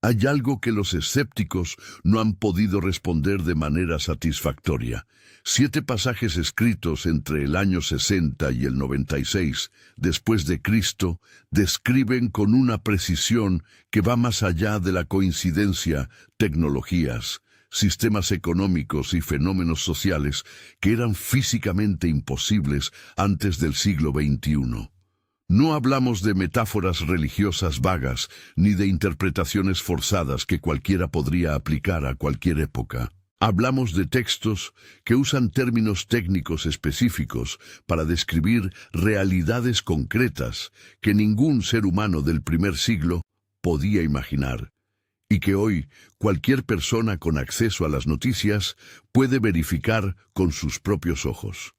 Hay algo que los escépticos no han podido responder de manera satisfactoria. 7 pasajes escritos entre el año 60 y el 96 después de Cristo describen con una precisión que va más allá de la coincidencia tecnologías, sistemas económicos y fenómenos sociales que eran físicamente imposibles antes del siglo XXI. No hablamos de metáforas religiosas vagas, ni de interpretaciones forzadas que cualquiera podría aplicar a cualquier época. Hablamos de textos que usan términos técnicos específicos para describir realidades concretas que ningún ser humano del primer siglo podía imaginar, y que hoy cualquier persona con acceso a las noticias puede verificar con sus propios ojos.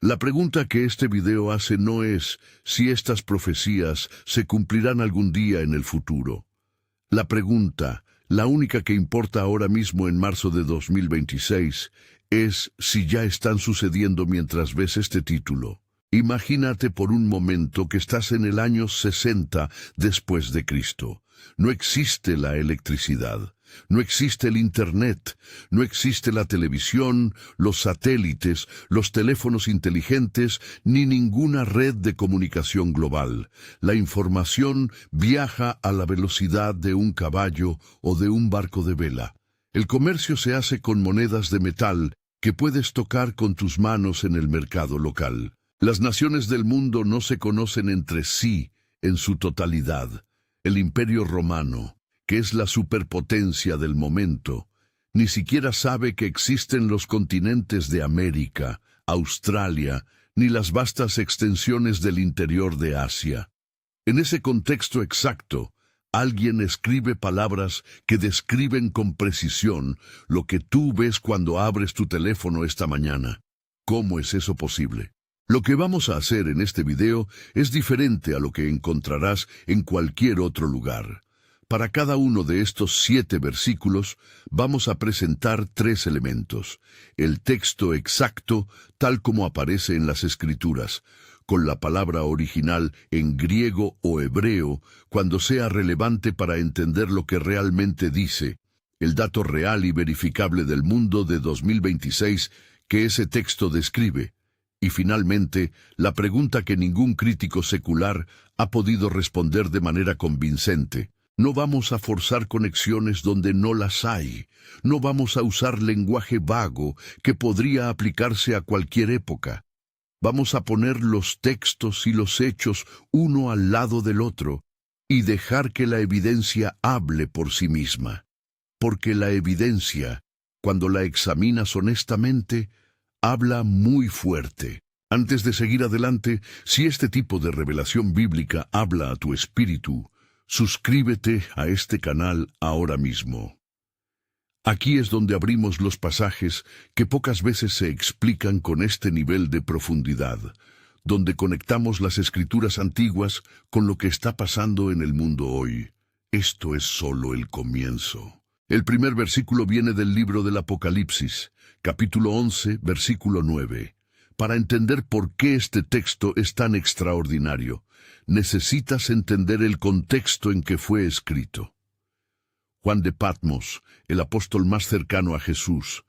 La pregunta que este video hace no es si estas profecías se cumplirán algún día en el futuro. La pregunta, la única que importa ahora mismo en marzo de 2026, es si ya están sucediendo mientras ves este título. Imagínate por un momento que estás en el año 60 después de Cristo. No existe la electricidad. No existe el Internet, no existe la televisión, los satélites, los teléfonos inteligentes, ni ninguna red de comunicación global. La información viaja a la velocidad de un caballo o de un barco de vela. El comercio se hace con monedas de metal que puedes tocar con tus manos en el mercado local. Las naciones del mundo no se conocen entre sí en su totalidad. El Imperio Romano, que es la superpotencia del momento, ni siquiera sabe que existen los continentes de América, Australia, ni las vastas extensiones del interior de Asia. En ese contexto exacto, alguien escribe palabras que describen con precisión lo que tú ves cuando abres tu teléfono esta mañana. ¿Cómo es eso posible? Lo que vamos a hacer en este video es diferente a lo que encontrarás en cualquier otro lugar. Para cada uno de estos 7 versículos vamos a presentar 3 elementos. El texto exacto, tal como aparece en las Escrituras, con la palabra original en griego o hebreo, cuando sea relevante para entender lo que realmente dice. El dato real y verificable del mundo de 2026 que ese texto describe. Y finalmente, la pregunta que ningún crítico secular ha podido responder de manera convincente. No vamos a forzar conexiones donde no las hay. No vamos a usar lenguaje vago que podría aplicarse a cualquier época. Vamos a poner los textos y los hechos uno al lado del otro y dejar que la evidencia hable por sí misma. Porque la evidencia, cuando la examinas honestamente, habla muy fuerte. Antes de seguir adelante, si este tipo de revelación bíblica habla a tu espíritu, suscríbete a este canal ahora mismo. Aquí es donde abrimos los pasajes que pocas veces se explican con este nivel de profundidad, donde conectamos las escrituras antiguas con lo que está pasando en el mundo hoy. Esto es solo el comienzo. El primer versículo viene del libro del Apocalipsis, capítulo 11, versículo 9. Para entender por qué este texto es tan extraordinario, necesitas entender el contexto en que fue escrito. Juan de Patmos, el apóstol más cercano a Jesús,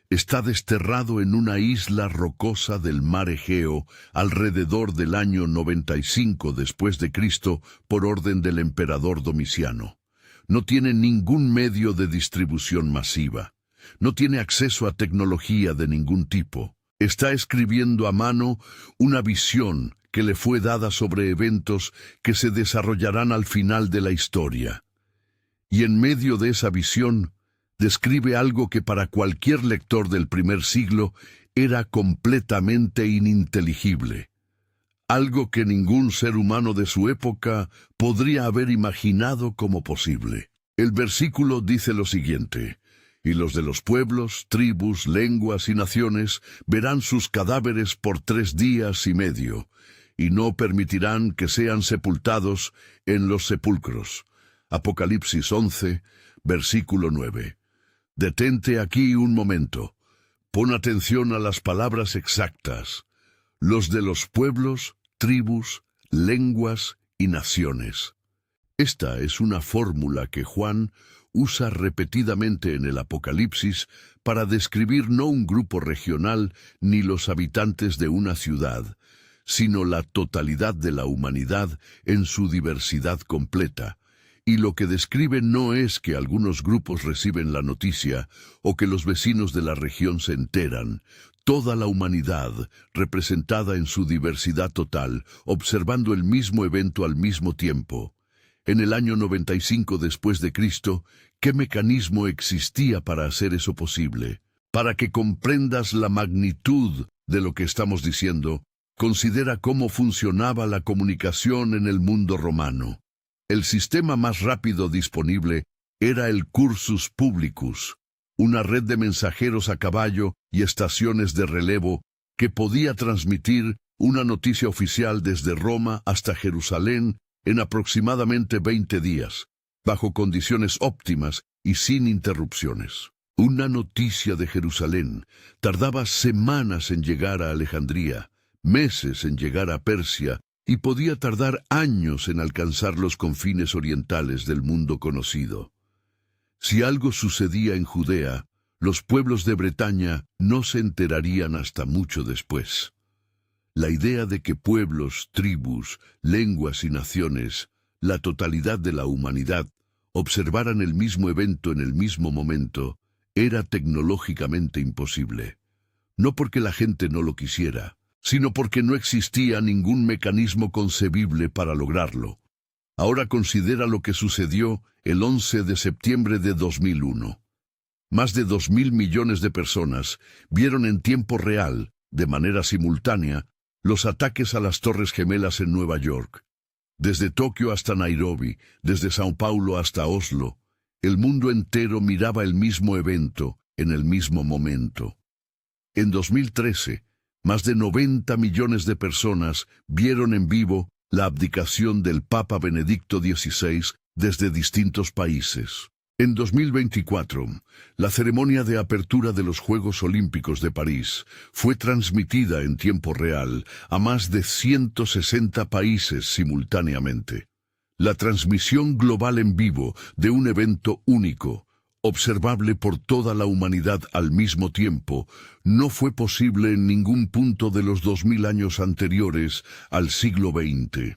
está desterrado en una isla rocosa del mar Egeo alrededor del año 95 después de Cristo por orden del emperador Domiciano. No tiene ningún medio de distribución masiva. No tiene acceso a tecnología de ningún tipo. Está escribiendo a mano una visión que le fue dada sobre eventos que se desarrollarán al final de la historia. Y en medio de esa visión, describe algo que para cualquier lector del primer siglo era completamente ininteligible. Algo que ningún ser humano de su época podría haber imaginado como posible. El versículo dice lo siguiente: y los de los pueblos, tribus, lenguas y naciones verán sus cadáveres por 3 días y medio, y no permitirán que sean sepultados en los sepulcros. Apocalipsis 11, versículo 9. Detente aquí un momento. Pon atención a las palabras exactas. Los de los pueblos, tribus, lenguas y naciones. Esta es una fórmula que Juan usa repetidamente en el Apocalipsis para describir no un grupo regional ni los habitantes de una ciudad, sino la totalidad de la humanidad en su diversidad completa. Y lo que describe no es que algunos grupos reciben la noticia o que los vecinos de la región se enteran. Toda la humanidad, representada en su diversidad total, observando el mismo evento al mismo tiempo. En el año 95 después de Cristo, ¿qué mecanismo existía para hacer eso posible? Para que comprendas la magnitud de lo que estamos diciendo, considera cómo funcionaba la comunicación en el mundo romano. El sistema más rápido disponible era el cursus publicus, una red de mensajeros a caballo y estaciones de relevo que podía transmitir una noticia oficial desde Roma hasta Jerusalén en aproximadamente 20 días, bajo condiciones óptimas y sin interrupciones. Una noticia de Jerusalén tardaba semanas en llegar a Alejandría, meses en llegar a Persia, y podía tardar años en alcanzar los confines orientales del mundo conocido. Si algo sucedía en Judea, los pueblos de Bretaña no se enterarían hasta mucho después. La idea de que pueblos, tribus, lenguas y naciones, la totalidad de la humanidad, observaran el mismo evento en el mismo momento, era tecnológicamente imposible. No porque la gente no lo quisiera, sino porque no existía ningún mecanismo concebible para lograrlo. Ahora considera lo que sucedió el 11 de septiembre de 2001. Más de 2.000 millones de personas vieron en tiempo real, de manera simultánea, los ataques a las Torres Gemelas en Nueva York. Desde Tokio hasta Nairobi, desde Sao Paulo hasta Oslo, el mundo entero miraba el mismo evento en el mismo momento. En 2013, más de 90 millones de personas vieron en vivo la abdicación del Papa Benedicto XVI desde distintos países. En 2024, la ceremonia de apertura de los Juegos Olímpicos de París fue transmitida en tiempo real a más de 160 países simultáneamente. La transmisión global en vivo de un evento único, observable por toda la humanidad al mismo tiempo, no fue posible en ningún punto de los 2000 años anteriores al siglo XX.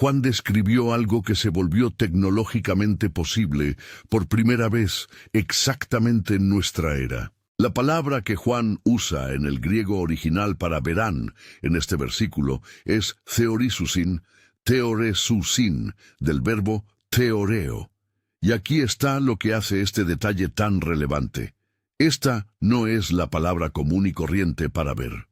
Juan describió algo que se volvió tecnológicamente posible por primera vez exactamente en nuestra era. La palabra que Juan usa en el griego original para verán en este versículo es theorisusin, theoresusin, del verbo theoreo. Y aquí está lo que hace este detalle tan relevante. Esta no es la palabra común y corriente para ver.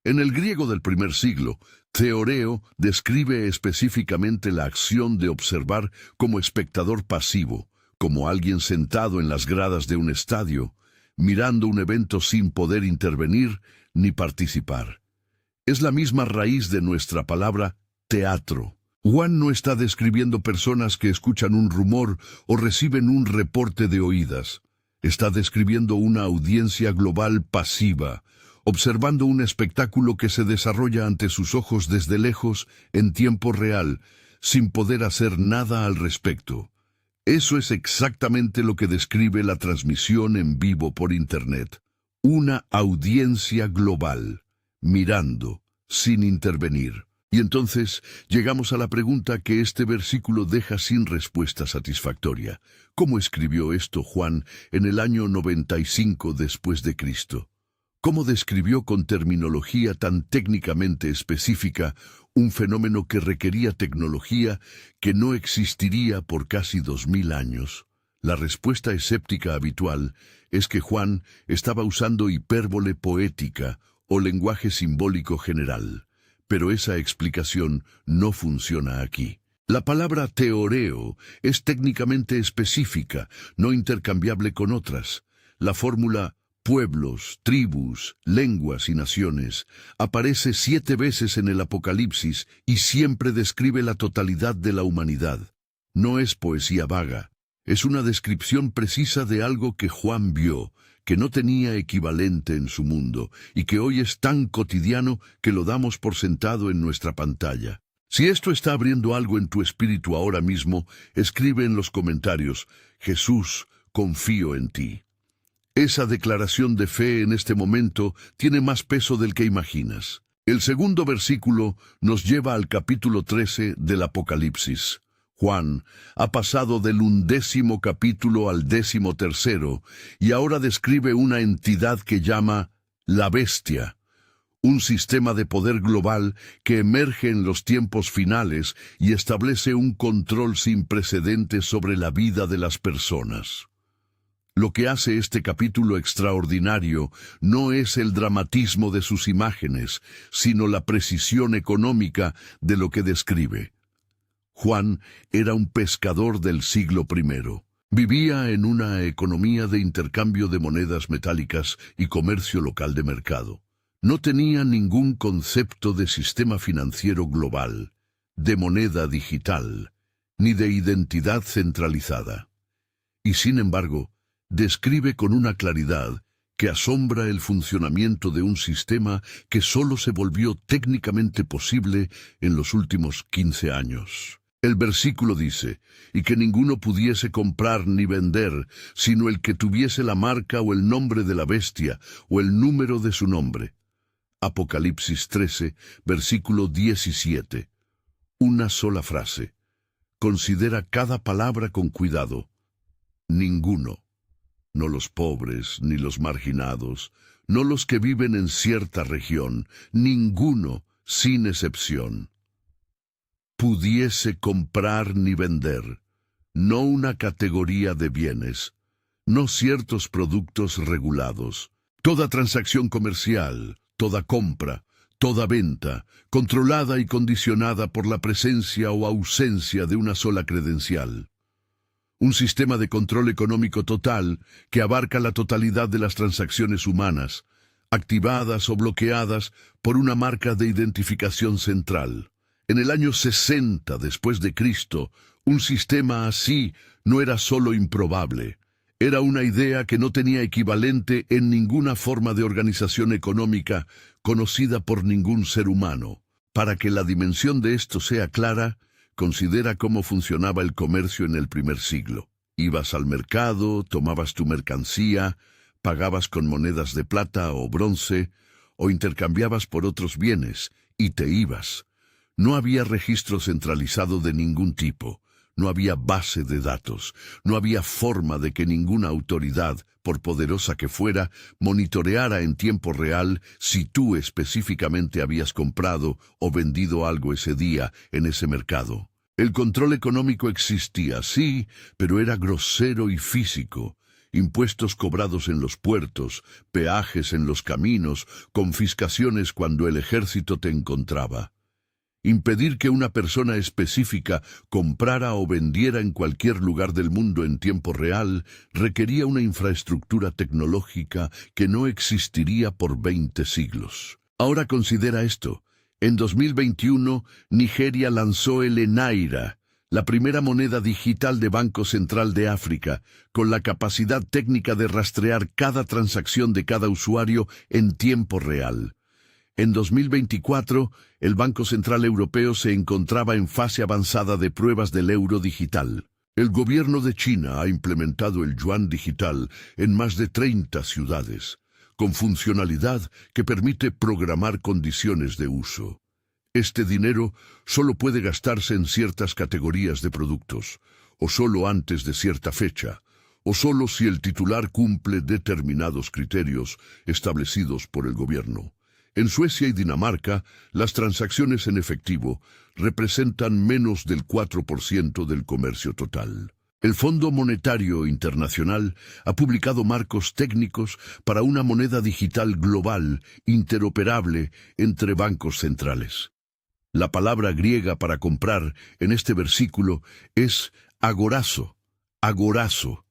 En el griego del primer siglo, theoreo describe específicamente la acción de observar como espectador pasivo, como alguien sentado en las gradas de un estadio, mirando un evento sin poder intervenir ni participar. Es la misma raíz de nuestra palabra teatro. Juan no está describiendo personas que escuchan un rumor o reciben un reporte de oídas. Está describiendo una audiencia global pasiva, observando un espectáculo que se desarrolla ante sus ojos desde lejos, en tiempo real, sin poder hacer nada al respecto. Eso es exactamente lo que describe la transmisión en vivo por Internet. Una audiencia global, mirando, sin intervenir. Y entonces llegamos a la pregunta que este versículo deja sin respuesta satisfactoria. ¿Cómo escribió esto Juan en el año 95 después de Cristo? ¿Cómo describió con terminología tan técnicamente específica un fenómeno que requería tecnología que no existiría por casi 2000 años? La respuesta escéptica habitual es que Juan estaba usando hipérbole poética o lenguaje simbólico general. Pero esa explicación no funciona aquí. La palabra teoreo es técnicamente específica, no intercambiable con otras. La fórmula pueblos, tribus, lenguas y naciones aparece 7 veces en el Apocalipsis y siempre describe la totalidad de la humanidad. No es poesía vaga, es una descripción precisa de algo que Juan vio, que no tenía equivalente en su mundo y que hoy es tan cotidiano que lo damos por sentado en nuestra pantalla. Si esto está abriendo algo en tu espíritu ahora mismo, escribe en los comentarios: Jesús, confío en ti. Esa declaración de fe en este momento tiene más peso del que imaginas. El segundo versículo nos lleva al capítulo 13 del Apocalipsis. Juan ha pasado del 11º capítulo al 13º y ahora describe una entidad que llama la Bestia, un sistema de poder global que emerge en los tiempos finales y establece un control sin precedentes sobre la vida de las personas. Lo que hace este capítulo extraordinario no es el dramatismo de sus imágenes, sino la precisión económica de lo que describe. Juan era un pescador del siglo I. Vivía en una economía de intercambio de monedas metálicas y comercio local de mercado. No tenía ningún concepto de sistema financiero global, de moneda digital, ni de identidad centralizada. Y sin embargo, describe con una claridad que asombra el funcionamiento de un sistema que solo se volvió técnicamente posible en los últimos 15 años. El versículo dice: y que ninguno pudiese comprar ni vender, sino el que tuviese la marca o el nombre de la bestia, o el número de su nombre. Apocalipsis 13, versículo 17. Una sola frase. Considera cada palabra con cuidado. Ninguno. No los pobres, ni los marginados, no los que viven en cierta región, ninguno, sin excepción. Pudiese comprar ni vender, no una categoría de bienes, no ciertos productos regulados. Toda transacción comercial, toda compra, toda venta, controlada y condicionada por la presencia o ausencia de una sola credencial. Un sistema de control económico total que abarca la totalidad de las transacciones humanas, activadas o bloqueadas por una marca de identificación central. En el año 60 después de Cristo, un sistema así no era solo improbable, era una idea que no tenía equivalente en ninguna forma de organización económica conocida por ningún ser humano. Para que la dimensión de esto sea clara, considera cómo funcionaba el comercio en el primer siglo. Ibas al mercado, tomabas tu mercancía, pagabas con monedas de plata o bronce, o intercambiabas por otros bienes, y te ibas. No había registro centralizado de ningún tipo, no había base de datos, no había forma de que ninguna autoridad, por poderosa que fuera, monitoreara en tiempo real si tú específicamente habías comprado o vendido algo ese día en ese mercado. El control económico existía, sí, pero era grosero y físico. Impuestos cobrados en los puertos, peajes en los caminos, confiscaciones cuando el ejército te encontraba. Impedir que una persona específica comprara o vendiera en cualquier lugar del mundo en tiempo real requería una infraestructura tecnológica que no existiría por 20 siglos. Ahora considera esto. En 2021, Nigeria lanzó el Naira, la primera moneda digital de Banco Central de África, con la capacidad técnica de rastrear cada transacción de cada usuario en tiempo real. En 2024, el Banco Central Europeo se encontraba en fase avanzada de pruebas del euro digital. El gobierno de China ha implementado el yuan digital en más de 30 ciudades, con funcionalidad que permite programar condiciones de uso. Este dinero solo puede gastarse en ciertas categorías de productos, o solo antes de cierta fecha, o solo si el titular cumple determinados criterios establecidos por el gobierno. En Suecia y Dinamarca, las transacciones en efectivo representan menos del 4% del comercio total. El Fondo Monetario Internacional ha publicado marcos técnicos para una moneda digital global, interoperable entre bancos centrales. La palabra griega para comprar en este versículo es agorazo, agorazo.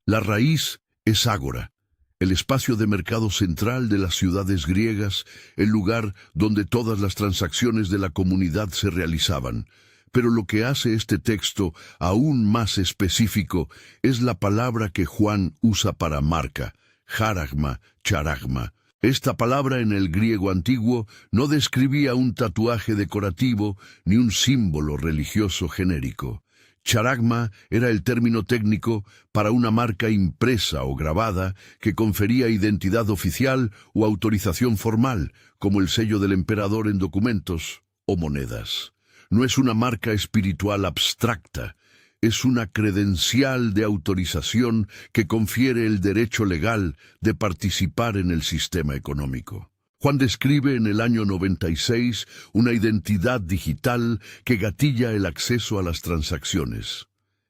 La raíz es ágora. El espacio de mercado central de las ciudades griegas, el lugar donde todas las transacciones de la comunidad se realizaban. Pero lo que hace este texto aún más específico es la palabra que Juan usa para marca, charagma, charagma. Esta palabra en el griego antiguo no describía un tatuaje decorativo ni un símbolo religioso genérico. Charagma era el término técnico para una marca impresa o grabada que confería identidad oficial o autorización formal, como el sello del emperador en documentos o monedas. No es una marca espiritual abstracta, es una credencial de autorización que confiere el derecho legal de participar en el sistema económico. Juan describe en el año 96 una identidad digital que gatilla el acceso a las transacciones.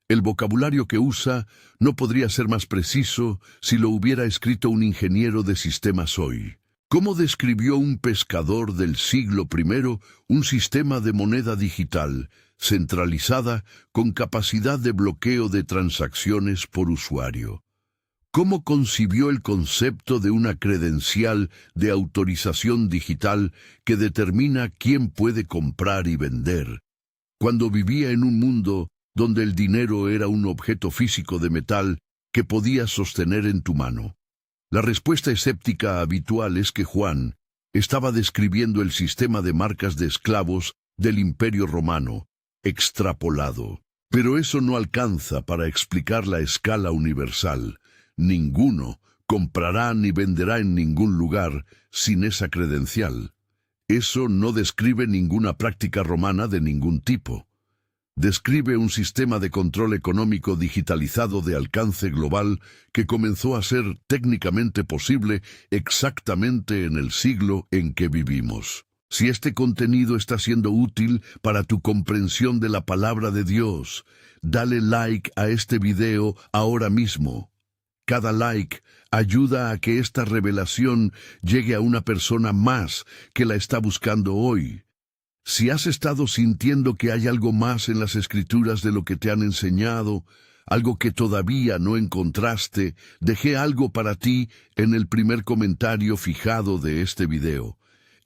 El vocabulario que usa no podría ser más preciso si lo hubiera escrito un ingeniero de sistemas hoy. ¿Cómo describió un pescador del siglo I un sistema de moneda digital, centralizada, con capacidad de bloqueo de transacciones por usuario? ¿Cómo concibió el concepto de una credencial de autorización digital que determina quién puede comprar y vender, cuando vivía en un mundo donde el dinero era un objeto físico de metal que podías sostener en tu mano? La respuesta escéptica habitual es que Juan estaba describiendo el sistema de marcas de esclavos del Imperio Romano, extrapolado. Pero eso no alcanza para explicar la escala universal. Ninguno comprará ni venderá en ningún lugar sin esa credencial. Eso no describe ninguna práctica romana de ningún tipo. Describe un sistema de control económico digitalizado de alcance global que comenzó a ser técnicamente posible exactamente en el siglo en que vivimos. Si este contenido está siendo útil para tu comprensión de la palabra de Dios, dale like a este video ahora mismo. Cada like ayuda a que esta revelación llegue a una persona más que la está buscando hoy. Si has estado sintiendo que hay algo más en las Escrituras de lo que te han enseñado, algo que todavía no encontraste, dejé algo para ti en el primer comentario fijado de este video.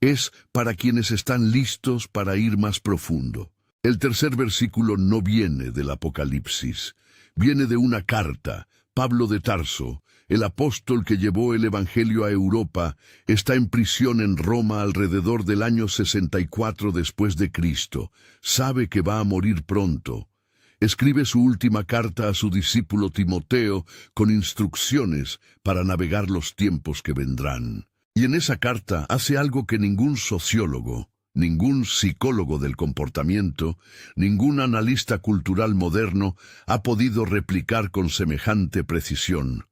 Es para quienes están listos para ir más profundo. El tercer versículo no viene del Apocalipsis, viene de una carta. Pablo de Tarso, el apóstol que llevó el Evangelio a Europa, está en prisión en Roma alrededor del año 64 después de Cristo. Sabe que va a morir pronto. Escribe su última carta a su discípulo Timoteo con instrucciones para navegar los tiempos que vendrán. Y en esa carta hace algo que ningún sociólogo, ningún psicólogo del comportamiento, ningún analista cultural moderno ha podido replicar con semejante precisión.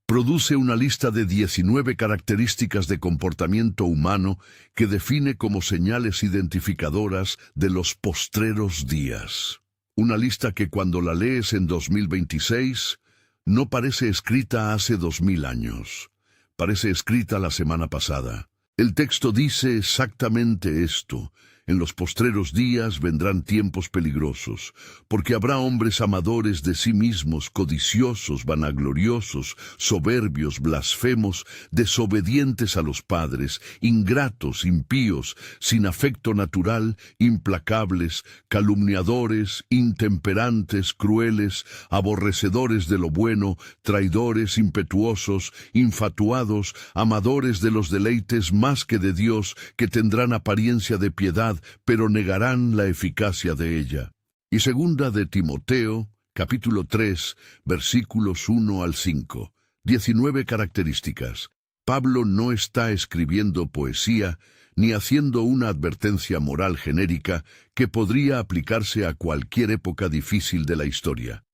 Produce una lista de 19 características de comportamiento humano que define como señales identificadoras de los postreros días. Una lista que cuando la lees en 2026 no parece escrita hace 2000 años. Parece escrita la semana pasada. El texto dice exactamente esto: en los postreros días vendrán tiempos peligrosos, porque habrá hombres amadores de sí mismos, codiciosos, vanagloriosos, soberbios, blasfemos, desobedientes a los padres, ingratos, impíos, sin afecto natural, implacables, calumniadores, intemperantes, crueles, aborrecedores de lo bueno, traidores, impetuosos, infatuados, amadores de los deleites más que de Dios, que tendrán apariencia de piedad, pero negarán la eficacia de ella. Y segunda de Timoteo, capítulo 3, versículos 1 al 5. 19 características. Pablo no está escribiendo poesía ni haciendo una advertencia moral genérica que podría aplicarse a cualquier época difícil de la historia.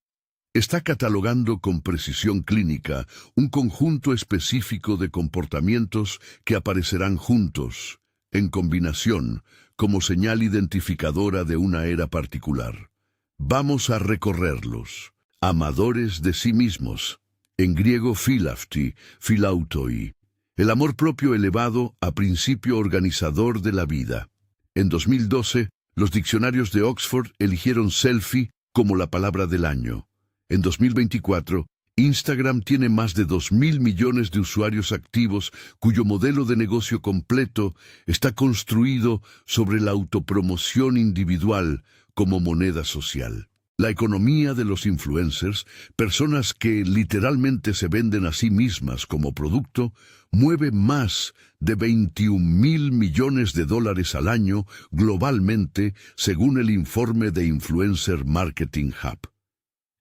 Está catalogando con precisión clínica un conjunto específico de comportamientos que aparecerán juntos, en combinación, como señal identificadora de una era particular. Vamos a recorrerlos. Amadores de sí mismos. En griego philauti, philautoi. El amor propio elevado a principio organizador de la vida. En 2012, los diccionarios de Oxford eligieron selfie como la palabra del año. En 2024, Instagram tiene más de 2.000 millones de usuarios activos cuyo modelo de negocio completo está construido sobre la autopromoción individual como moneda social. La economía de los influencers, personas que literalmente se venden a sí mismas como producto, mueve más de 21.000 millones de dólares al año globalmente, según el informe de Influencer Marketing Hub.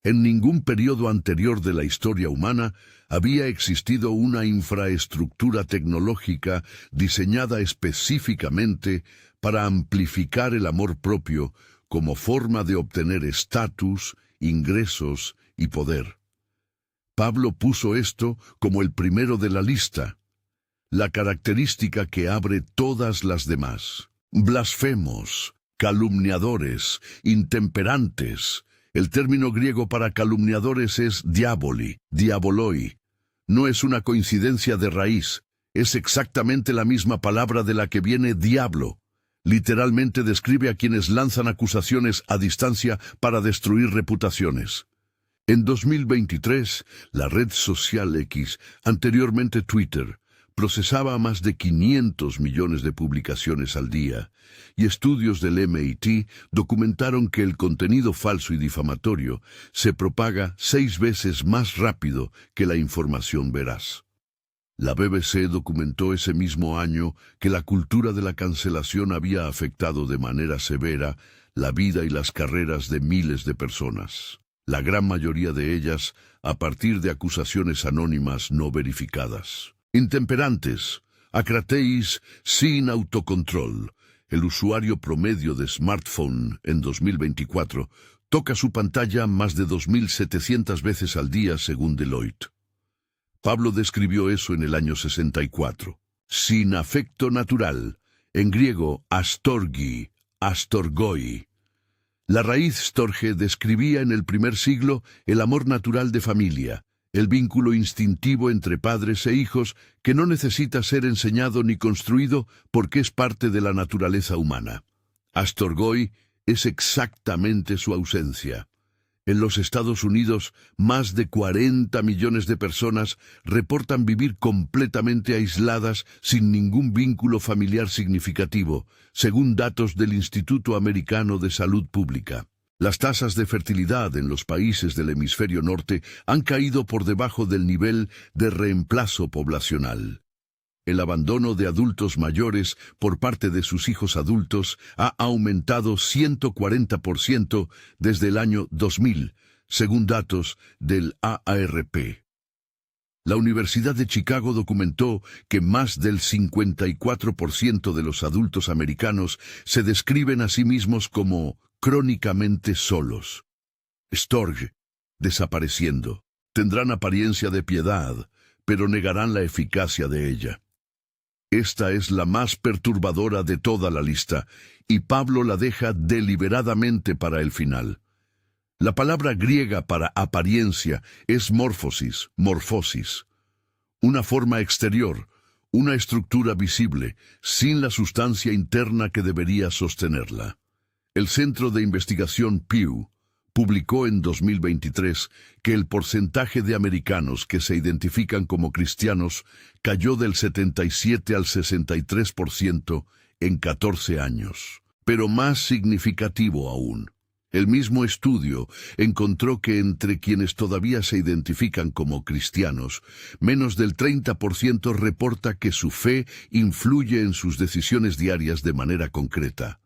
En ningún periodo anterior de la historia humana había existido una infraestructura tecnológica diseñada específicamente para amplificar el amor propio como forma de obtener estatus, ingresos y poder. Pablo puso esto como el primero de la lista, la característica que abre todas las demás. Blasfemos, calumniadores, intemperantes. El término griego para calumniadores es diaboli, diaboloi. No es una coincidencia de raíz, es exactamente la misma palabra de la que viene diablo. Literalmente describe a quienes lanzan acusaciones a distancia para destruir reputaciones. En 2023, la red social X, anteriormente Twitter, procesaba más de 500 millones de publicaciones al día, y estudios del MIT documentaron que el contenido falso y difamatorio se propaga 6 veces más rápido que la información veraz. La BBC documentó ese mismo año que la cultura de la cancelación había afectado de manera severa la vida y las carreras de miles de personas, la gran mayoría de ellas a partir de acusaciones anónimas no verificadas. Intemperantes, acrateis sin autocontrol. El usuario promedio de smartphone en 2024 toca su pantalla más de 2.700 veces al día según Deloitte. Pablo describió eso en el año 64. Sin afecto natural, en griego astorgi, astorgoi. La raíz storge describía en el primer siglo el amor natural de familia, el vínculo instintivo entre padres e hijos que no necesita ser enseñado ni construido porque es parte de la naturaleza humana. Astorgoi es exactamente su ausencia. En los Estados Unidos, más de 40 millones de personas reportan vivir completamente aisladas sin ningún vínculo familiar significativo, según datos del Instituto Americano de Salud Pública. Las tasas de fertilidad en los países del hemisferio norte han caído por debajo del nivel de reemplazo poblacional. El abandono de adultos mayores por parte de sus hijos adultos ha aumentado 140% desde el año 2000, según datos del AARP. La Universidad de Chicago documentó que más del 54% de los adultos americanos se describen a sí mismos como crónicamente solos. Storge, desapareciendo. Tendrán apariencia de piedad, pero negarán la eficacia de ella. Esta es la más perturbadora de toda la lista, y Pablo la deja deliberadamente para el final. La palabra griega para apariencia es morfosis, una forma exterior, una estructura visible, sin la sustancia interna que debería sostenerla. El Centro de Investigación Pew publicó en 2023 que el porcentaje de americanos que se identifican como cristianos cayó del 77 al 63% en 14 años. Pero más significativo aún, el mismo estudio encontró que entre quienes todavía se identifican como cristianos, menos del 30% reporta que su fe influye en sus decisiones diarias de manera concreta.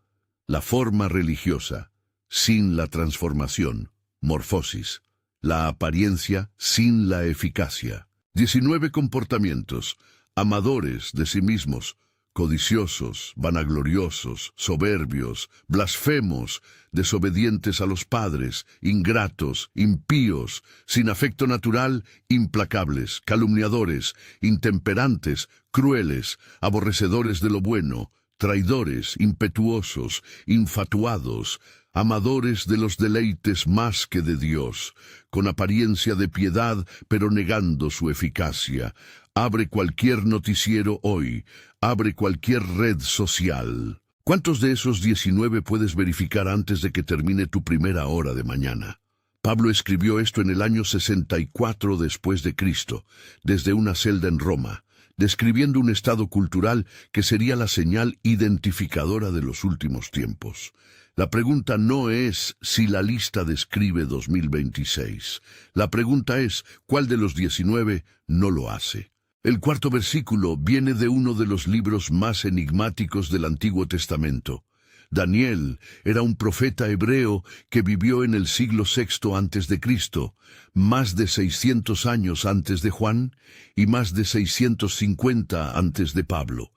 La forma religiosa, sin la transformación, morfosis. La apariencia sin la eficacia. 19 comportamientos, amadores de sí mismos, codiciosos, vanagloriosos, soberbios, blasfemos, desobedientes a los padres, ingratos, impíos, sin afecto natural, implacables, calumniadores, intemperantes, crueles, aborrecedores de lo bueno, traidores, impetuosos, infatuados, amadores de los deleites más que de Dios, con apariencia de piedad pero negando su eficacia. Abre cualquier noticiero hoy, abre cualquier red social. ¿Cuántos de esos 19 puedes verificar antes de que termine tu primera hora de mañana? Pablo escribió esto en el año 64 después de Cristo, desde una celda en Roma, describiendo un estado cultural que sería la señal identificadora de los últimos tiempos. La pregunta no es si la lista describe 2026. La pregunta es, ¿cuál de los 19 no lo hace? El cuarto versículo viene de uno de los libros más enigmáticos del Antiguo Testamento. Daniel era un profeta hebreo que vivió en el siglo VI antes de Cristo, más de 600 años antes de Juan y más de 650 antes de Pablo.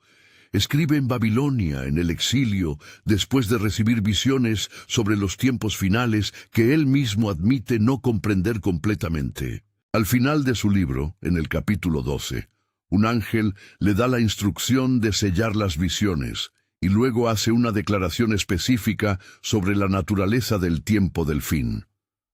Escribe en Babilonia, en el exilio, después de recibir visiones sobre los tiempos finales que él mismo admite no comprender completamente. Al final de su libro, en el capítulo 12, un ángel le da la instrucción de sellar las visiones, y luego hace una declaración específica sobre la naturaleza del tiempo del fin.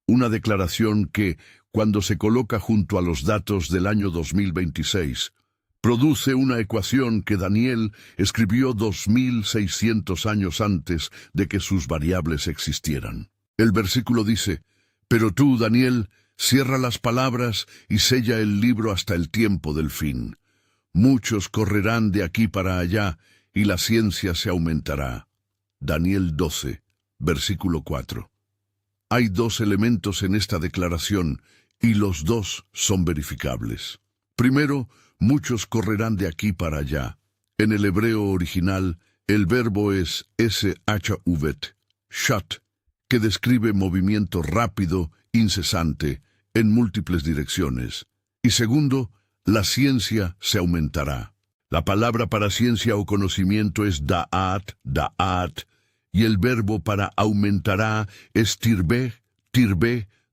Una declaración que, cuando se coloca junto a los datos del año 2026, produce una ecuación que Daniel escribió 2600 años antes de que sus variables existieran. El versículo dice, «Pero tú, Daniel, cierra las palabras y sella el libro hasta el tiempo del fin. Muchos correrán de aquí para allá, y la ciencia se aumentará». Daniel 12, versículo 4. Hay dos elementos en esta declaración, y los dos son verificables. Primero, muchos correrán de aquí para allá. En el hebreo original, el verbo es shvet, shat, que describe movimiento rápido, incesante, en múltiples direcciones. Y segundo, la ciencia se aumentará. La palabra para ciencia o conocimiento es da'at, y el verbo para aumentará es tirbe,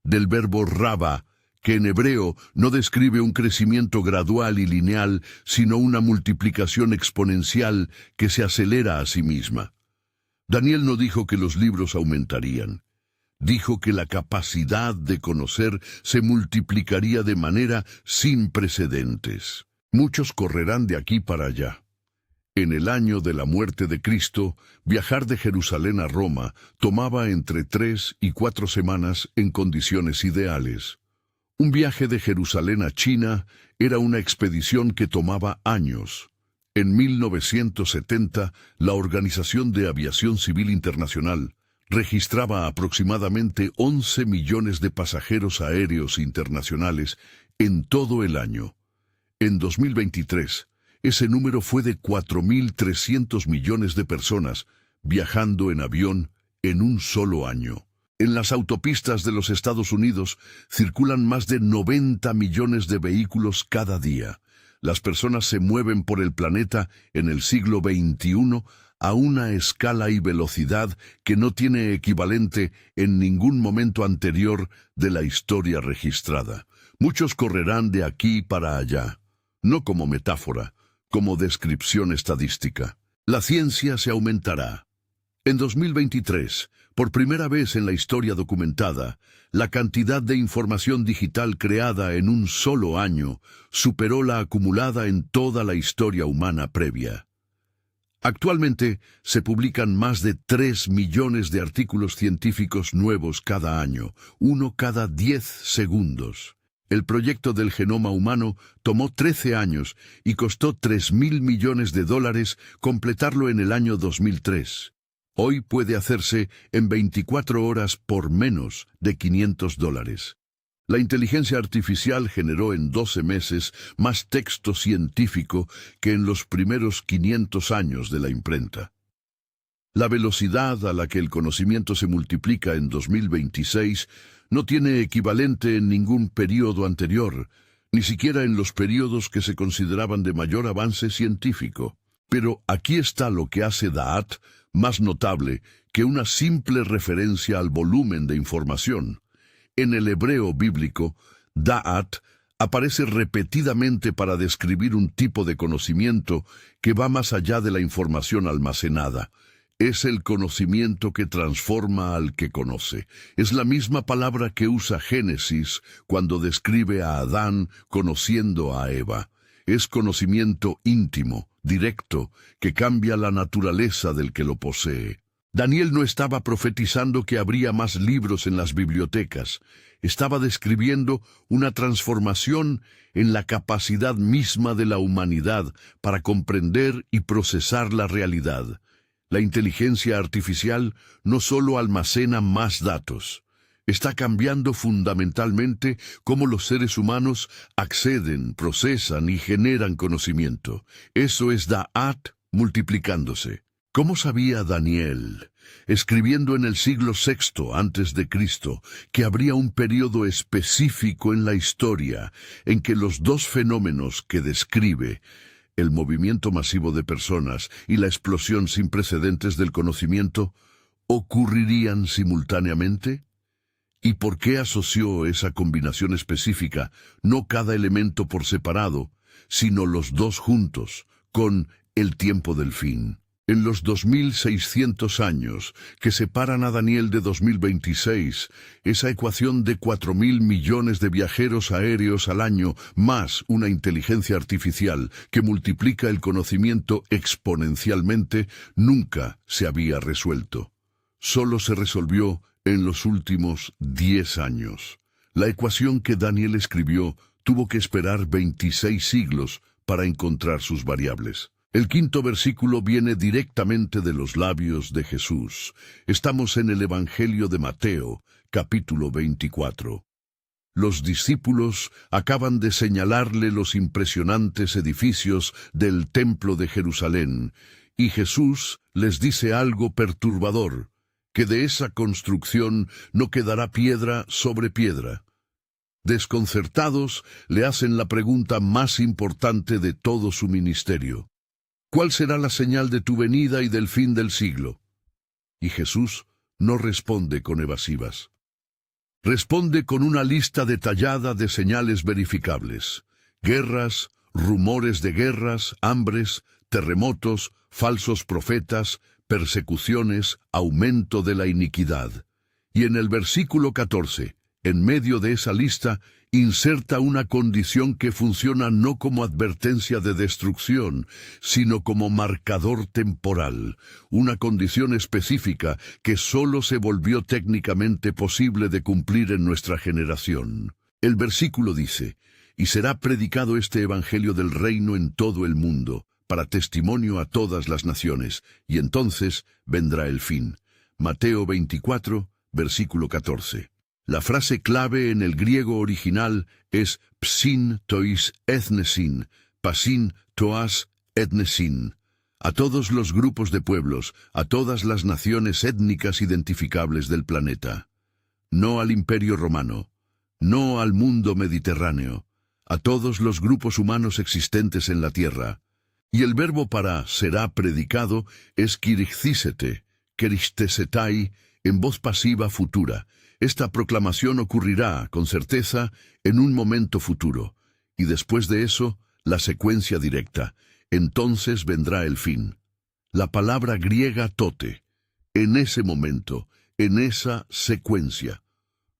del verbo raba, que en hebreo no describe un crecimiento gradual y lineal, sino una multiplicación exponencial que se acelera a sí misma. Daniel no dijo que los libros aumentarían. Dijo que la capacidad de conocer se multiplicaría de manera sin precedentes. Muchos correrán de aquí para allá. En el año de la muerte de Cristo, viajar de Jerusalén a Roma tomaba entre 3 y 4 semanas en condiciones ideales. Un viaje de Jerusalén a China era una expedición que tomaba años. En 1970, la Organización de Aviación Civil Internacional registraba aproximadamente 11 millones de pasajeros aéreos internacionales en todo el año. En 2023, ese número fue de 4.300 millones de personas viajando en avión en un solo año. En las autopistas de los Estados Unidos circulan más de 90 millones de vehículos cada día. Las personas se mueven por el planeta en el siglo XXI a una escala y velocidad que no tiene equivalente en ningún momento anterior de la historia registrada. Muchos correrán de aquí para allá, no como metáfora, como descripción estadística. La ciencia se aumentará. En 2023, por primera vez en la historia documentada, la cantidad de información digital creada en un solo año superó la acumulada en toda la historia humana previa. Actualmente, se publican más de 3 millones de artículos científicos nuevos cada año, uno cada 10 segundos. El proyecto del genoma humano tomó 13 años y costó $3.000 millones completarlo en el año 2003. Hoy puede hacerse en 24 horas por menos de $500. La inteligencia artificial generó en 12 meses más texto científico que en los primeros 500 años de la imprenta. La velocidad a la que el conocimiento se multiplica en 2026 no tiene equivalente en ningún período anterior, ni siquiera en los períodos que se consideraban de mayor avance científico. Pero aquí está lo que hace Da'at más notable que una simple referencia al volumen de información. En el hebreo bíblico, Da'at aparece repetidamente para describir un tipo de conocimiento que va más allá de la información almacenada. Es el conocimiento que transforma al que conoce. Es la misma palabra que usa Génesis cuando describe a Adán conociendo a Eva. Es conocimiento íntimo, directo, que cambia la naturaleza del que lo posee. Daniel no estaba profetizando que habría más libros en las bibliotecas. Estaba describiendo una transformación en la capacidad misma de la humanidad para comprender y procesar la realidad. La inteligencia artificial no solo almacena más datos, está cambiando fundamentalmente cómo los seres humanos acceden, procesan y generan conocimiento. Eso es Da'at multiplicándose. ¿Cómo sabía Daniel, escribiendo en el siglo VI antes de Cristo, que habría un periodo específico en la historia en que los dos fenómenos que describe, el movimiento masivo de personas y la explosión sin precedentes del conocimiento, ocurrirían simultáneamente? ¿Y por qué asoció esa combinación específica, no cada elemento por separado, sino los dos juntos, con el tiempo del fin? En los 2600 años que separan a Daniel de 2026, esa ecuación de 4.000 millones de viajeros aéreos al año, más una inteligencia artificial que multiplica el conocimiento exponencialmente, nunca se había resuelto. Solo se resolvió en los últimos 10 años. La ecuación que Daniel escribió tuvo que esperar 26 siglos para encontrar sus variables. El quinto versículo viene directamente de los labios de Jesús. Estamos en el Evangelio de Mateo, capítulo 24. Los discípulos acaban de señalarle los impresionantes edificios del Templo de Jerusalén, y Jesús les dice algo perturbador, que de esa construcción no quedará piedra sobre piedra. Desconcertados, le hacen la pregunta más importante de todo su ministerio. ¿Cuál será la señal de tu venida y del fin del siglo? Y Jesús no responde con evasivas. Responde con una lista detallada de señales verificables: guerras, rumores de guerras, hambres, terremotos, falsos profetas, persecuciones, aumento de la iniquidad. Y en el versículo 14, en medio de esa lista, inserta una condición que funciona no como advertencia de destrucción, sino como marcador temporal, una condición específica que solo se volvió técnicamente posible de cumplir en nuestra generación. El versículo dice: «Y será predicado este evangelio del reino en todo el mundo, para testimonio a todas las naciones, y entonces vendrá el fin». Mateo 24, versículo 14. La frase clave en el griego original es psin tois ethnesin, pasin toas ethnesin. A todos los grupos de pueblos, a todas las naciones étnicas identificables del planeta. No al Imperio Romano, no al mundo mediterráneo, a todos los grupos humanos existentes en la tierra. Y el verbo para será predicado es kirichisete, keristesetai, en voz pasiva futura. Esta proclamación ocurrirá, con certeza, en un momento futuro, y después de eso, la secuencia directa. Entonces vendrá el fin. La palabra griega tote, en ese momento, en esa secuencia,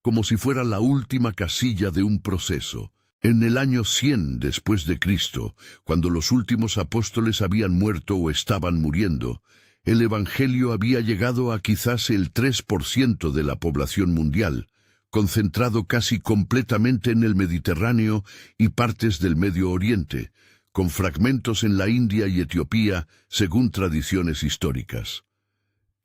como si fuera la última casilla de un proceso. En el año 100 después de Cristo, cuando los últimos apóstoles habían muerto o estaban muriendo, el Evangelio había llegado a quizás el 3% de la población mundial, concentrado casi completamente en el Mediterráneo y partes del Medio Oriente, con fragmentos en la India y Etiopía, según tradiciones históricas.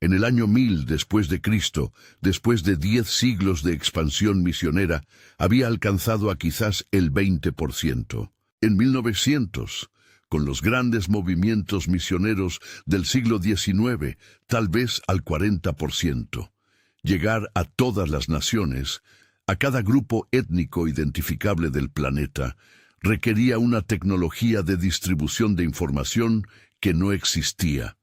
En el año 1000 después de Cristo, después de 10 siglos de expansión misionera, había alcanzado a quizás el 20%. En 1900, con los grandes movimientos misioneros del siglo XIX, tal vez al 40%. Llegar a todas las naciones, a cada grupo étnico identificable del planeta, requería una tecnología de distribución de información que no existía,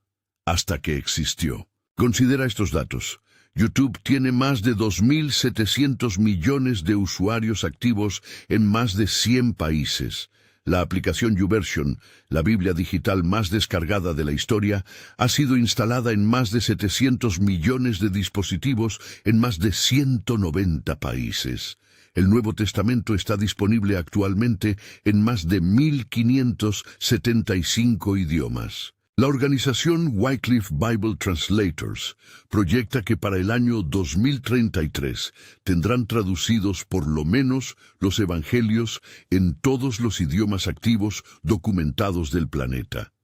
hasta que existió. Considera estos datos. YouTube tiene más de 2.700 millones de usuarios activos en más de 100 países. La aplicación YouVersion, la Biblia digital más descargada de la historia, ha sido instalada en más de 700 millones de dispositivos en más de 190 países. El Nuevo Testamento está disponible actualmente en más de 1.575 idiomas. La organización Wycliffe Bible Translators proyecta que para el año 2033 tendrán traducidos por lo menos los evangelios en todos los idiomas activos documentados del planeta.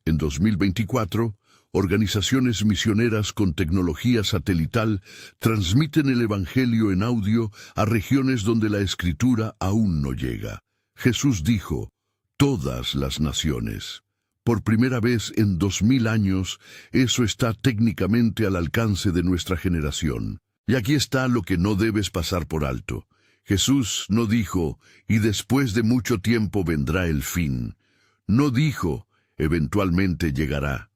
En 2024, Organizaciones misioneras con tecnología satelital transmiten el Evangelio en audio a regiones donde la Escritura aún no llega. Jesús dijo, todas las naciones. Por primera vez en 2000 años, eso está técnicamente al alcance de nuestra generación. Y aquí está lo que no debes pasar por alto. Jesús no dijo, y después de mucho tiempo vendrá el fin. No dijo, eventualmente llegará.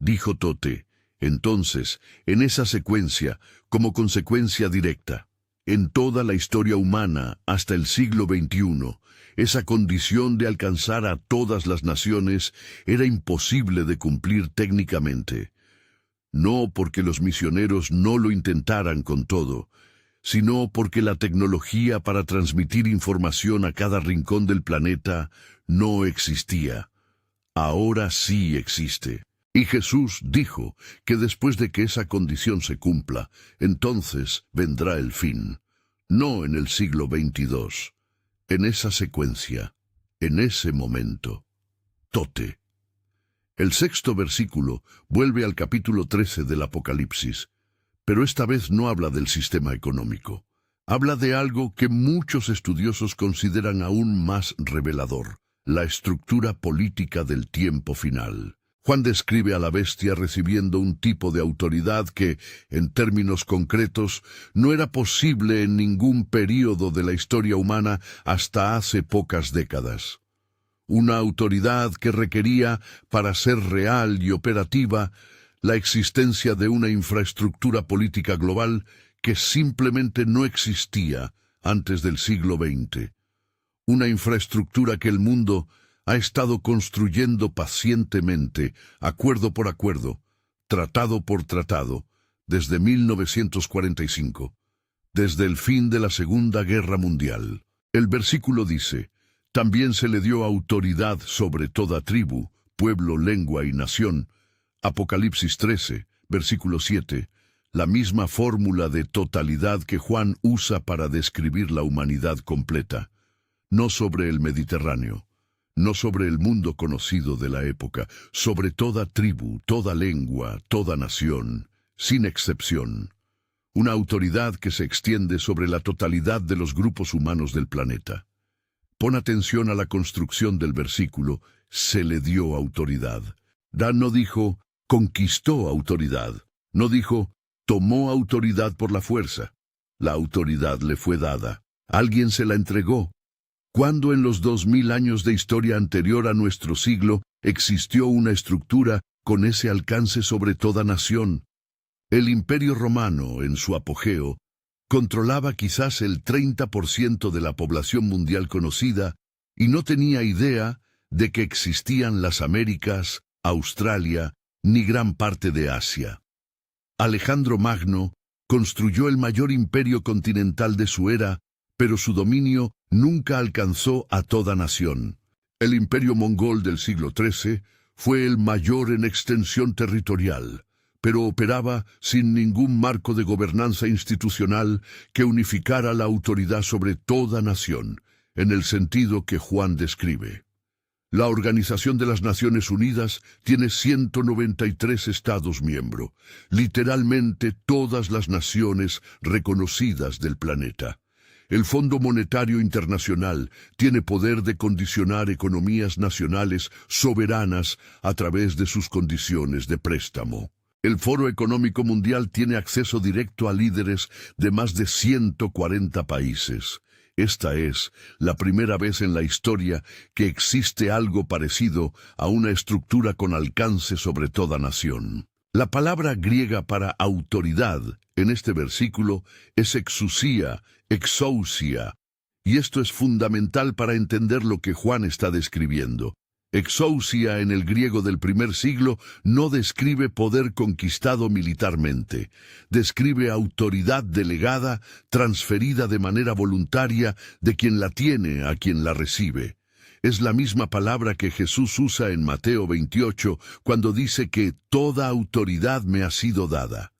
Dijo Tote, entonces, en esa secuencia, como consecuencia directa. En toda la historia humana, hasta el siglo XXI, esa condición de alcanzar a todas las naciones era imposible de cumplir técnicamente. No porque los misioneros no lo intentaran con todo, sino porque la tecnología para transmitir información a cada rincón del planeta no existía. Ahora sí existe. Y Jesús dijo que después de que esa condición se cumpla, entonces vendrá el fin. No en el siglo XXII, en esa secuencia, en ese momento. Tote. El sexto versículo vuelve al capítulo 13 del Apocalipsis, pero esta vez no habla del sistema económico. Habla de algo que muchos estudiosos consideran aún más revelador, la estructura política del tiempo final. Juan describe a la bestia recibiendo un tipo de autoridad que, en términos concretos, no era posible en ningún período de la historia humana hasta hace pocas décadas. Una autoridad que requería, para ser real y operativa, la existencia de una infraestructura política global que simplemente no existía antes del siglo XX. Una infraestructura que el mundo ha estado construyendo pacientemente, acuerdo por acuerdo, tratado por tratado, desde 1945, desde el fin de la Segunda Guerra Mundial. El versículo dice, también se le dio autoridad sobre toda tribu, pueblo, lengua y nación. Apocalipsis 13, versículo 7, la misma fórmula de totalidad que Juan usa para describir la humanidad completa, no sobre el Mediterráneo, no sobre el mundo conocido de la época, sobre toda tribu, toda lengua, toda nación, sin excepción. Una autoridad que se extiende sobre la totalidad de los grupos humanos del planeta. Pon atención a la construcción del versículo, se le dio autoridad. Dan no dijo, conquistó autoridad. No dijo, tomó autoridad por la fuerza. La autoridad le fue dada. Alguien se la entregó. ¿Cuándo en los 2000 años de historia anterior a nuestro siglo existió una estructura con ese alcance sobre toda nación? El Imperio Romano, en su apogeo, controlaba quizás el 30% de la población mundial conocida y no tenía idea de que existían las Américas, Australia, ni gran parte de Asia. Alejandro Magno construyó el mayor imperio continental de su era, pero su dominio nunca alcanzó a toda nación. El imperio mongol del siglo XIII fue el mayor en extensión territorial, pero operaba sin ningún marco de gobernanza institucional que unificara la autoridad sobre toda nación, en el sentido que Juan describe. La Organización de las Naciones Unidas tiene 193 Estados miembros, literalmente todas las naciones reconocidas del planeta. El Fondo Monetario Internacional tiene poder de condicionar economías nacionales soberanas a través de sus condiciones de préstamo. El Foro Económico Mundial tiene acceso directo a líderes de más de 140 países. Esta es la primera vez en la historia que existe algo parecido a una estructura con alcance sobre toda nación. La palabra griega para autoridad en este versículo es exousia, exousia, y esto es fundamental para entender lo que Juan está describiendo. Exousia en el griego del primer siglo no describe poder conquistado militarmente, describe autoridad delegada, transferida de manera voluntaria de quien la tiene a quien la recibe. Es la misma palabra que Jesús usa en Mateo 28 cuando dice que toda autoridad me ha sido dada.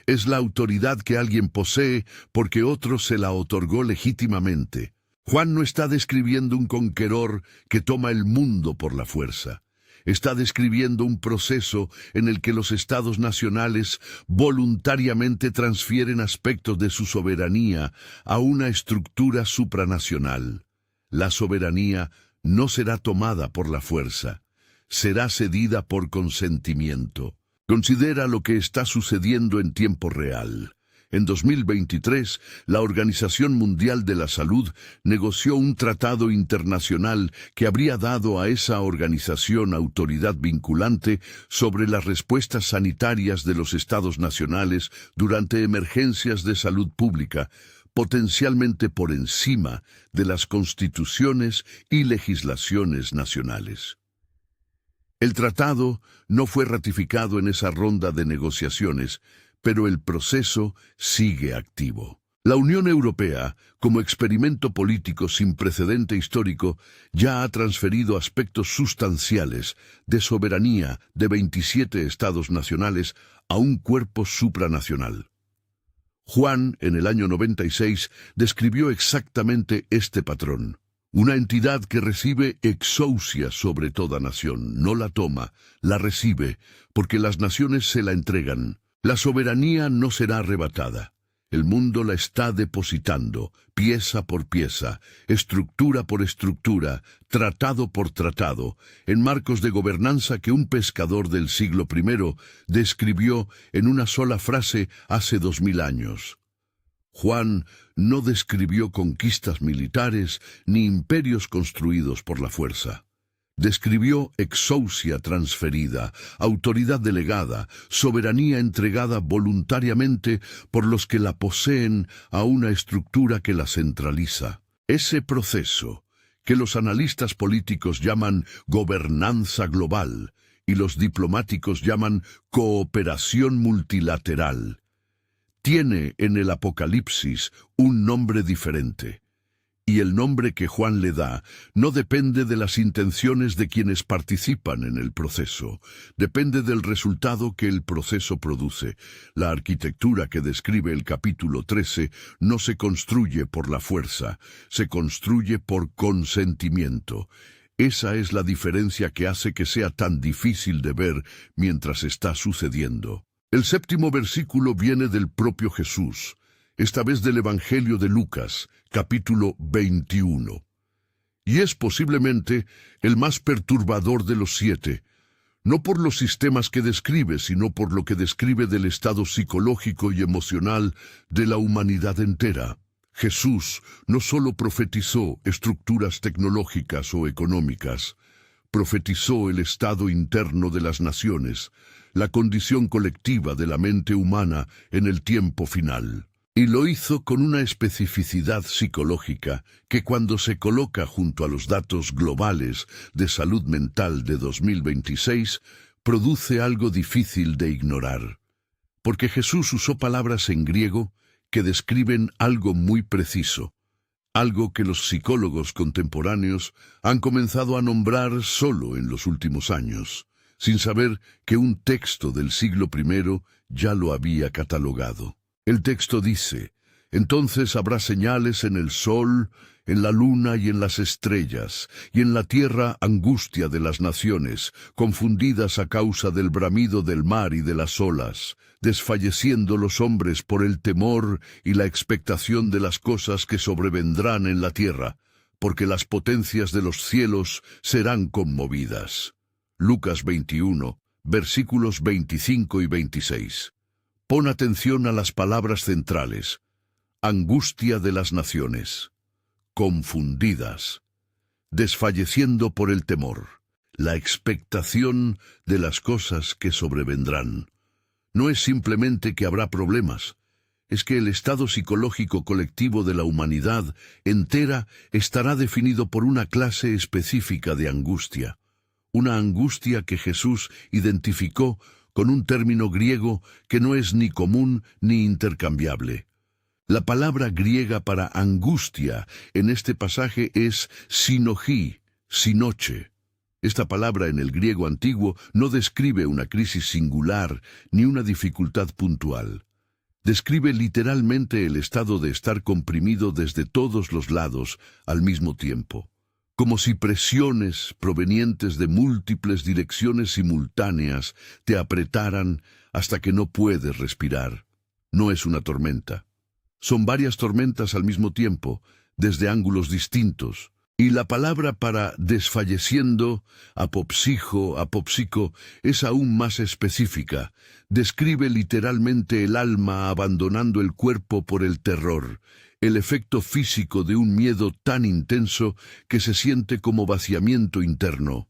Es la autoridad que alguien posee porque otro se la otorgó legítimamente. Juan no está describiendo un conqueror que toma el mundo por la fuerza. Está describiendo un proceso en el que los estados nacionales voluntariamente transfieren aspectos de su soberanía a una estructura supranacional. La soberanía no será tomada por la fuerza, será cedida por consentimiento. Considera lo que está sucediendo en tiempo real. En 2023, la Organización Mundial de la Salud negoció un tratado internacional que habría dado a esa organización autoridad vinculante sobre las respuestas sanitarias de los estados nacionales durante emergencias de salud pública, potencialmente por encima de las constituciones y legislaciones nacionales. El tratado no fue ratificado en esa ronda de negociaciones, pero el proceso sigue activo. La Unión Europea, como experimento político sin precedente histórico, ya ha transferido aspectos sustanciales de soberanía de 27 estados nacionales a un cuerpo supranacional. Juan, en el año 96, describió exactamente este patrón. Una entidad que recibe exousia sobre toda nación, no la toma, la recibe, porque las naciones se la entregan. La soberanía no será arrebatada. El mundo la está depositando, pieza por pieza, estructura por estructura, tratado por tratado, en marcos de gobernanza que un pescador del siglo I describió en una sola frase hace 2000 años. Juan no describió conquistas militares ni imperios construidos por la fuerza. Describió exousia transferida, autoridad delegada, soberanía entregada voluntariamente por los que la poseen a una estructura que la centraliza. Ese proceso, que los analistas políticos llaman gobernanza global y los diplomáticos llaman cooperación multilateral, tiene en el Apocalipsis un nombre diferente. Y el nombre que Juan le da no depende de las intenciones de quienes participan en el proceso, depende del resultado que el proceso produce. La arquitectura que describe el capítulo 13 no se construye por la fuerza, se construye por consentimiento. Esa es la diferencia que hace que sea tan difícil de ver mientras está sucediendo. El 7º versículo viene del propio Jesús, esta vez del Evangelio de Lucas, capítulo 21. Y es posiblemente el más perturbador de los 7, no por los sistemas que describe, sino por lo que describe del estado psicológico y emocional de la humanidad entera. Jesús no solo profetizó estructuras tecnológicas o económicas, profetizó el estado interno de las naciones, la condición colectiva de la mente humana en el tiempo final. Y lo hizo con una especificidad psicológica que cuando se coloca junto a los datos globales de salud mental de 2026, produce algo difícil de ignorar. Porque Jesús usó palabras en griego que describen algo muy preciso, algo que los psicólogos contemporáneos han comenzado a nombrar solo en los últimos años, sin saber que un texto del siglo I ya lo había catalogado. El texto dice: entonces habrá señales en el sol, en la luna y en las estrellas, y en la tierra angustia de las naciones, confundidas a causa del bramido del mar y de las olas, desfalleciendo los hombres por el temor y la expectación de las cosas que sobrevendrán en la tierra, porque las potencias de los cielos serán conmovidas. Lucas 21, versículos 25 y 26. Pon atención a las palabras centrales. Angustia de las naciones. Confundidas. Desfalleciendo por el temor. La expectación de las cosas que sobrevendrán. No es simplemente que habrá problemas. Es que el estado psicológico colectivo de la humanidad entera estará definido por una clase específica de angustia. Una angustia que Jesús identificó con un término griego que no es ni común ni intercambiable. La palabra griega para angustia en este pasaje es sinogí, sinoche. Esta palabra en el griego antiguo no describe una crisis singular ni una dificultad puntual. Describe literalmente el estado de estar comprimido desde todos los lados al mismo tiempo. como si presiones provenientes de múltiples direcciones simultáneas te apretaran hasta que no puedes respirar. No es una tormenta. Son varias tormentas al mismo tiempo, desde ángulos distintos. Y la palabra para desfalleciendo, apopsico, es aún más específica. Describe literalmente el alma abandonando el cuerpo por el terror, el efecto físico de un miedo tan intenso que se siente como vaciamiento interno.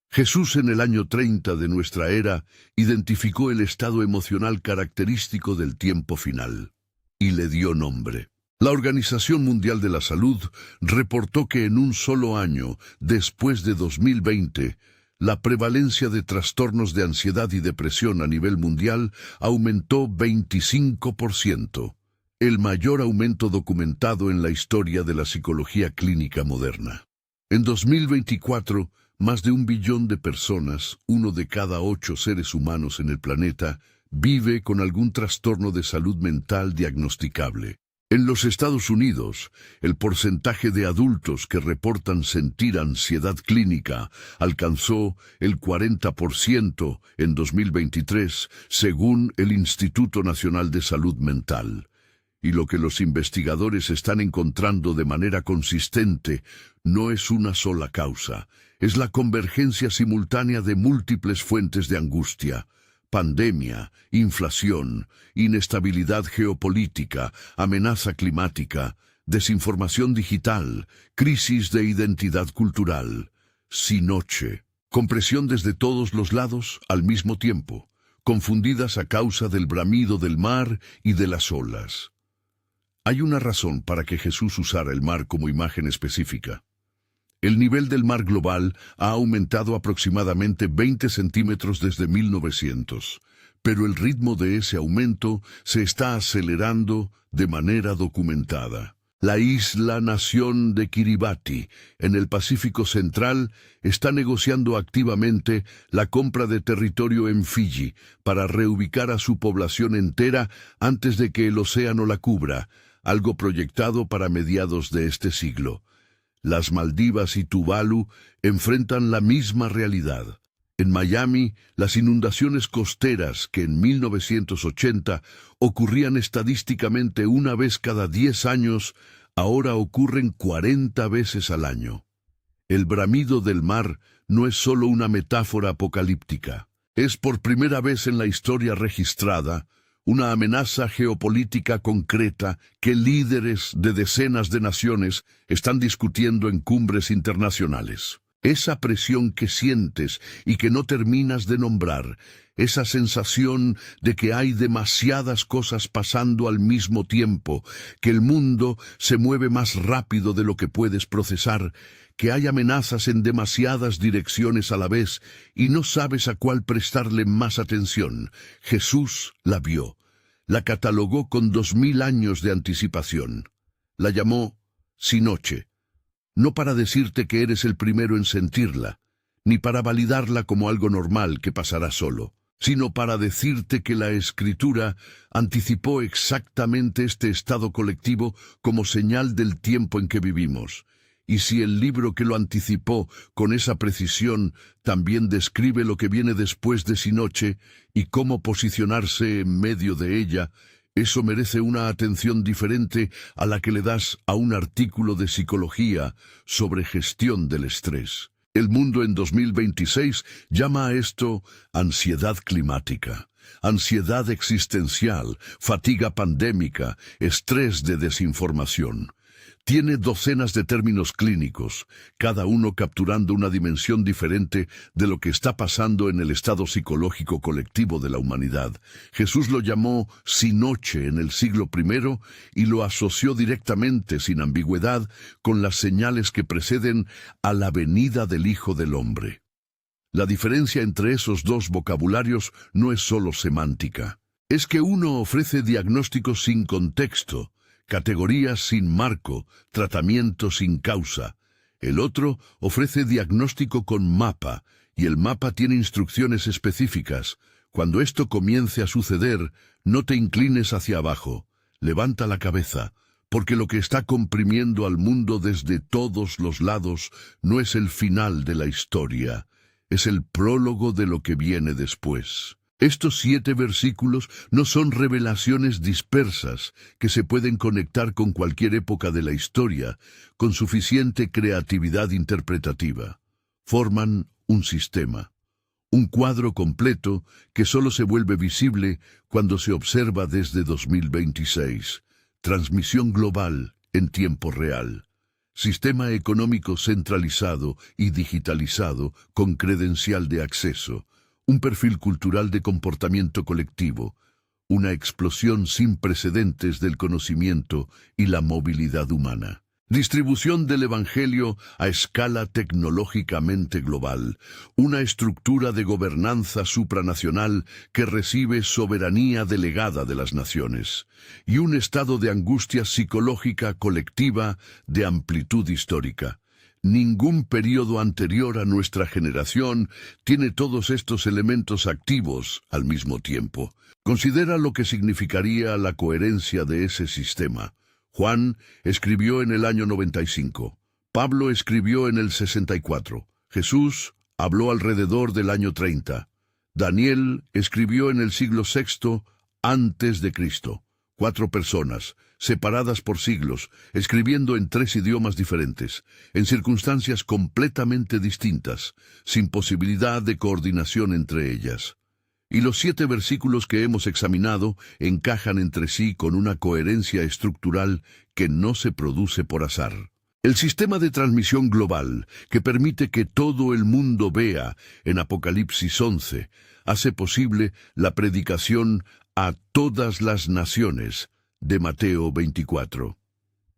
Jesús en el año 30 de nuestra era identificó el estado emocional característico del tiempo final y le dio nombre. La Organización Mundial de la Salud reportó que en un solo año, después de 2020, la prevalencia de trastornos de ansiedad y depresión a nivel mundial aumentó 25%, el mayor aumento documentado en la historia de la psicología clínica moderna. En 2024, más de 1 billón de personas, 1 de cada 8 seres humanos en el planeta, vive con algún trastorno de salud mental diagnosticable. En los Estados Unidos, el porcentaje de adultos que reportan sentir ansiedad clínica alcanzó el 40% en 2023, según el Instituto Nacional de Salud Mental. Y lo que los investigadores están encontrando de manera consistente no es una sola causa, es la convergencia simultánea de múltiples fuentes de angustia. Pandemia, inflación, inestabilidad geopolítica, amenaza climática, desinformación digital, crisis de identidad cultural. Sinoche, compresión desde todos los lados al mismo tiempo, confundidas a causa del bramido del mar y de las olas. Hay una razón para que Jesús usara el mar como imagen específica. El nivel del mar global ha aumentado aproximadamente 20 centímetros desde 1900, pero el ritmo de ese aumento se está acelerando de manera documentada. La isla-nación de Kiribati, en el Pacífico Central, está negociando activamente la compra de territorio en Fiji para reubicar a su población entera antes de que el océano la cubra, algo proyectado para mediados de este siglo. Las Maldivas y Tuvalu enfrentan la misma realidad. En Miami, las inundaciones costeras que en 1980 ocurrían estadísticamente una vez cada 10 años, ahora ocurren 40 veces al año. El bramido del mar no es solo una metáfora apocalíptica. Es por primera vez en la historia registrada una amenaza geopolítica concreta que líderes de decenas de naciones están discutiendo en cumbres internacionales. Esa presión que sientes y que no terminas de nombrar, esa sensación de que hay demasiadas cosas pasando al mismo tiempo, que el mundo se mueve más rápido de lo que puedes procesar, que hay amenazas en demasiadas direcciones a la vez y no sabes a cuál prestarle más atención. Jesús la vio, la catalogó con 2000 años de anticipación, la llamó Sinoche. No para decirte que eres el primero en sentirla, ni para validarla como algo normal que pasará solo, sino para decirte que la Escritura anticipó exactamente este estado colectivo como señal del tiempo en que vivimos. Y si el libro que lo anticipó con esa precisión también describe lo que viene después de Sinoche y cómo posicionarse en medio de ella, eso merece una atención diferente a la que le das a un artículo de psicología sobre gestión del estrés. El mundo en 2026 llama a esto ansiedad climática, ansiedad existencial, fatiga pandémica, estrés de desinformación. Tiene docenas de términos clínicos, cada uno capturando una dimensión diferente de lo que está pasando en el estado psicológico colectivo de la humanidad. Jesús lo llamó Sinoche en el siglo I y lo asoció directamente, sin ambigüedad, con las señales que preceden a la venida del Hijo del Hombre. La diferencia entre esos dos vocabularios no es solo semántica. Es que uno ofrece diagnósticos sin contexto, categorías sin marco, tratamiento sin causa. El otro ofrece diagnóstico con mapa, y el mapa tiene instrucciones específicas. Cuando esto comience a suceder, no te inclines hacia abajo. Levanta la cabeza, porque lo que está comprimiendo al mundo desde todos los lados no es el final de la historia, es el prólogo de lo que viene después. Estos 7 versículos no son revelaciones dispersas que se pueden conectar con cualquier época de la historia con suficiente creatividad interpretativa. Forman un sistema, un cuadro completo que solo se vuelve visible cuando se observa desde 2026. Transmisión global en tiempo real. Sistema económico centralizado y digitalizado con credencial de acceso. Un perfil cultural de comportamiento colectivo, una explosión sin precedentes del conocimiento y la movilidad humana. Distribución del Evangelio a escala tecnológicamente global, una estructura de gobernanza supranacional que recibe soberanía delegada de las naciones, y un estado de angustia psicológica colectiva de amplitud histórica. Ningún período anterior a nuestra generación tiene todos estos elementos activos al mismo tiempo. Considera lo que significaría la coherencia de ese sistema. Juan escribió en el año 95. Pablo escribió en el 64. Jesús habló alrededor del año 30. Daniel escribió en el siglo VI antes de Cristo. 4 personas, separadas por siglos, escribiendo en 3 idiomas diferentes, en circunstancias completamente distintas, sin posibilidad de coordinación entre ellas. Y los 7 versículos que hemos examinado encajan entre sí con una coherencia estructural que no se produce por azar. El sistema de transmisión global, que permite que todo el mundo vea en Apocalipsis 11, hace posible la predicación a todas las naciones de Mateo 24.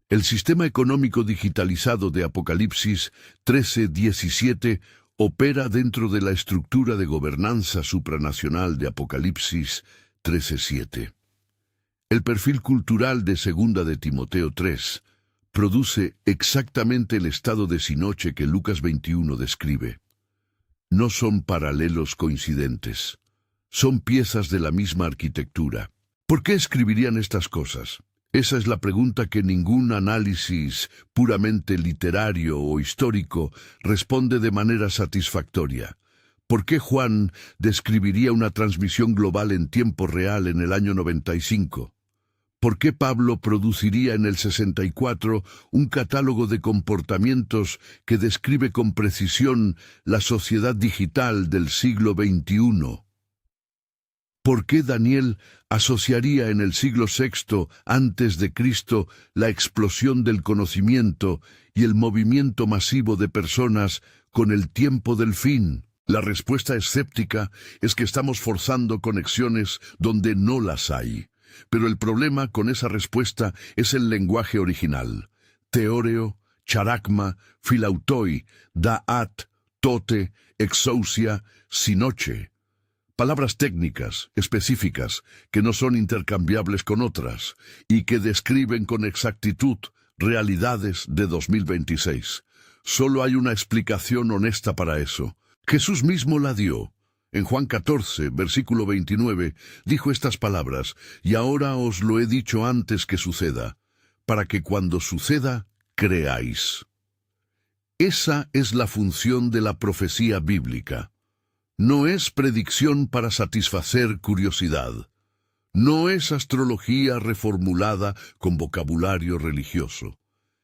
El sistema económico digitalizado de Apocalipsis 13:17 opera dentro de la estructura de gobernanza supranacional de Apocalipsis 13:7. El perfil cultural de 2 de Timoteo 3 produce exactamente el estado de sinoche que Lucas 21 describe. No son paralelos coincidentes, son piezas de la misma arquitectura. ¿Por qué escribirían estas cosas? Esa es la pregunta que ningún análisis puramente literario o histórico responde de manera satisfactoria. ¿Por qué Juan describiría una transmisión global en tiempo real en el año 95? ¿Por qué Pablo produciría en el 64 un catálogo de comportamientos que describe con precisión la sociedad digital del siglo XXI? ¿Por qué Daniel asociaría en el siglo VI antes de Cristo la explosión del conocimiento y el movimiento masivo de personas con el tiempo del fin? La respuesta escéptica es que estamos forzando conexiones donde no las hay. Pero el problema con esa respuesta es el lenguaje original. Theoreo, charagma, philautoi, da'at, tote, exousia, sinoche. Palabras técnicas, específicas, que no son intercambiables con otras, y que describen con exactitud realidades de 2026. Solo hay una explicación honesta para eso. Jesús mismo la dio. En Juan 14, versículo 29, dijo estas palabras: «Y ahora os lo he dicho antes que suceda, para que cuando suceda, creáis». Esa es la función de la profecía bíblica. No es predicción para satisfacer curiosidad. No es astrología reformulada con vocabulario religioso.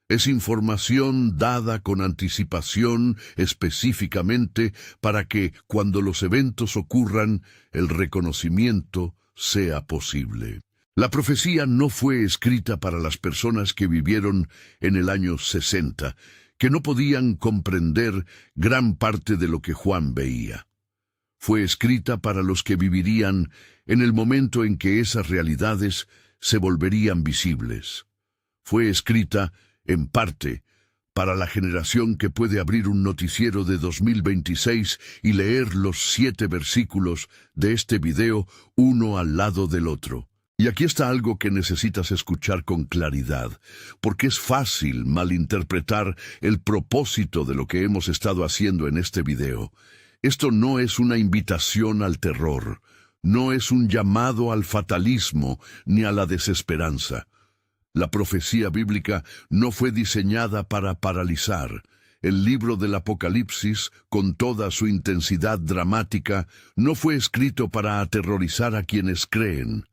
Es información dada con anticipación específicamente para que, cuando los eventos ocurran, el reconocimiento sea posible. La profecía no fue escrita para las personas que vivieron en el año 60, que no podían comprender gran parte de lo que Juan veía. Fue escrita para los que vivirían en el momento en que esas realidades se volverían visibles. Fue escrita, en parte, para la generación que puede abrir un noticiero de 2026 y leer los 7 versículos de este video uno al lado del otro. Y aquí está algo que necesitas escuchar con claridad, porque es fácil malinterpretar el propósito de lo que hemos estado haciendo en este video. Esto no es una invitación al terror, no es un llamado al fatalismo ni a la desesperanza. La profecía bíblica no fue diseñada para paralizar. El libro del Apocalipsis, con toda su intensidad dramática, no fue escrito para aterrorizar a quienes creen.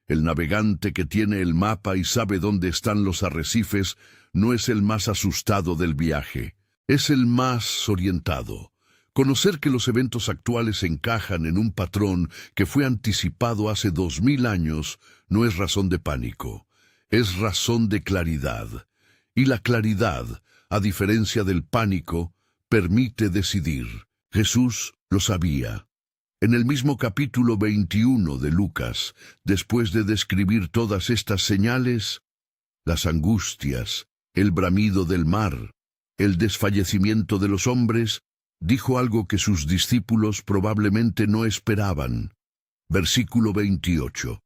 El navegante que tiene el mapa y sabe dónde están los arrecifes no es el más asustado del viaje, es el más orientado. Conocer que los eventos actuales encajan en un patrón que fue anticipado hace 2000 años no es razón de pánico, es razón de claridad. Y la claridad, a diferencia del pánico, permite decidir. Jesús lo sabía. En el mismo capítulo 21 de Lucas, después de describir todas estas señales, las angustias, el bramido del mar, el desfallecimiento de los hombres, dijo algo que sus discípulos probablemente no esperaban. Versículo 28.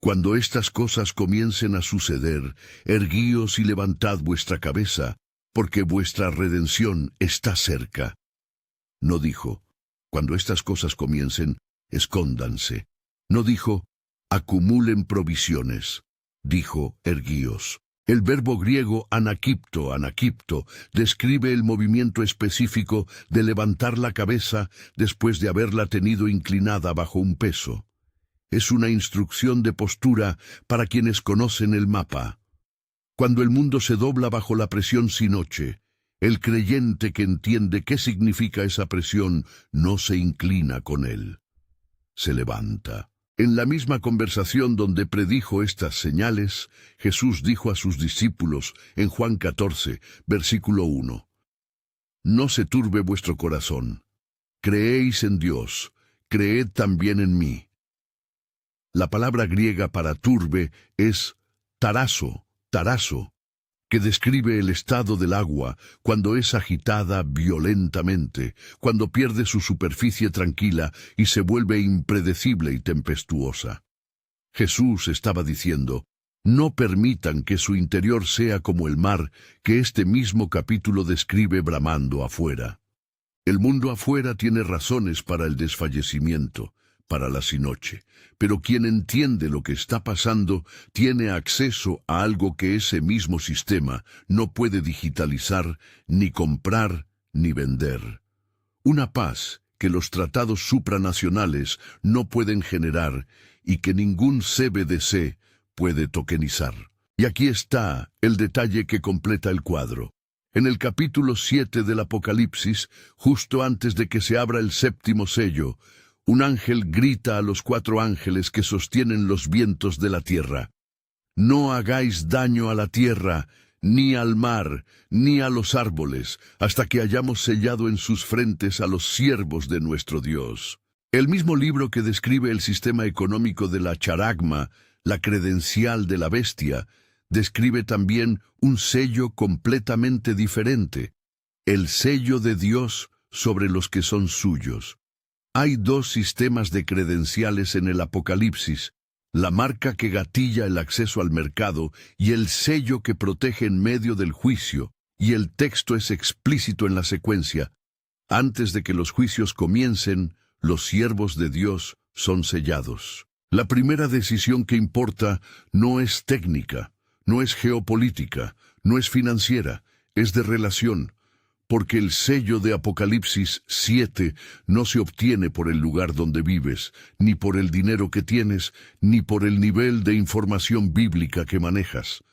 Cuando estas cosas comiencen a suceder, erguíos y levantad vuestra cabeza, porque vuestra redención está cerca. No dijo, cuando estas cosas comiencen, escóndanse. No dijo, acumulen provisiones. Dijo, erguíos. El verbo griego anakipto, describe el movimiento específico de levantar la cabeza después de haberla tenido inclinada bajo un peso. Es una instrucción de postura para quienes conocen el mapa. Cuando el mundo se dobla bajo la presión sin noche, el creyente que entiende qué significa esa presión no se inclina con él. Se levanta. En la misma conversación donde predijo estas señales, Jesús dijo a sus discípulos en Juan 14, versículo 1, «No se turbe vuestro corazón. Creéis en Dios, creed también en mí». La palabra griega para turbe es tarazo, que describe el estado del agua cuando es agitada violentamente, cuando pierde su superficie tranquila y se vuelve impredecible y tempestuosa. Jesús estaba diciendo, no permitan que su interior sea como el mar que este mismo capítulo describe bramando afuera. El mundo afuera tiene razones para el desfallecimiento, para la sinoche, pero quien entiende lo que está pasando tiene acceso a algo que ese mismo sistema no puede digitalizar, ni comprar, ni vender. Una paz que los tratados supranacionales no pueden generar y que ningún CBDC puede tokenizar. Y aquí está el detalle que completa el cuadro. En el capítulo 7 del Apocalipsis, justo antes de que se abra el séptimo sello, un ángel grita a los 4 ángeles que sostienen los vientos de la tierra: «No hagáis daño a la tierra, ni al mar, ni a los árboles, hasta que hayamos sellado en sus frentes a los siervos de nuestro Dios». El mismo libro que describe el sistema económico de la charagma, la credencial de la bestia, describe también un sello completamente diferente: el sello de Dios sobre los que son suyos. Hay 2 sistemas de credenciales en el Apocalipsis: la marca que gatilla el acceso al mercado y el sello que protege en medio del juicio, y el texto es explícito en la secuencia. Antes de que los juicios comiencen, los siervos de Dios son sellados. La primera decisión que importa no es técnica, no es geopolítica, no es financiera, es de relación. Porque el sello de Apocalipsis 7 no se obtiene por el lugar donde vives, ni por el dinero que tienes, ni por el nivel de información bíblica que manejas.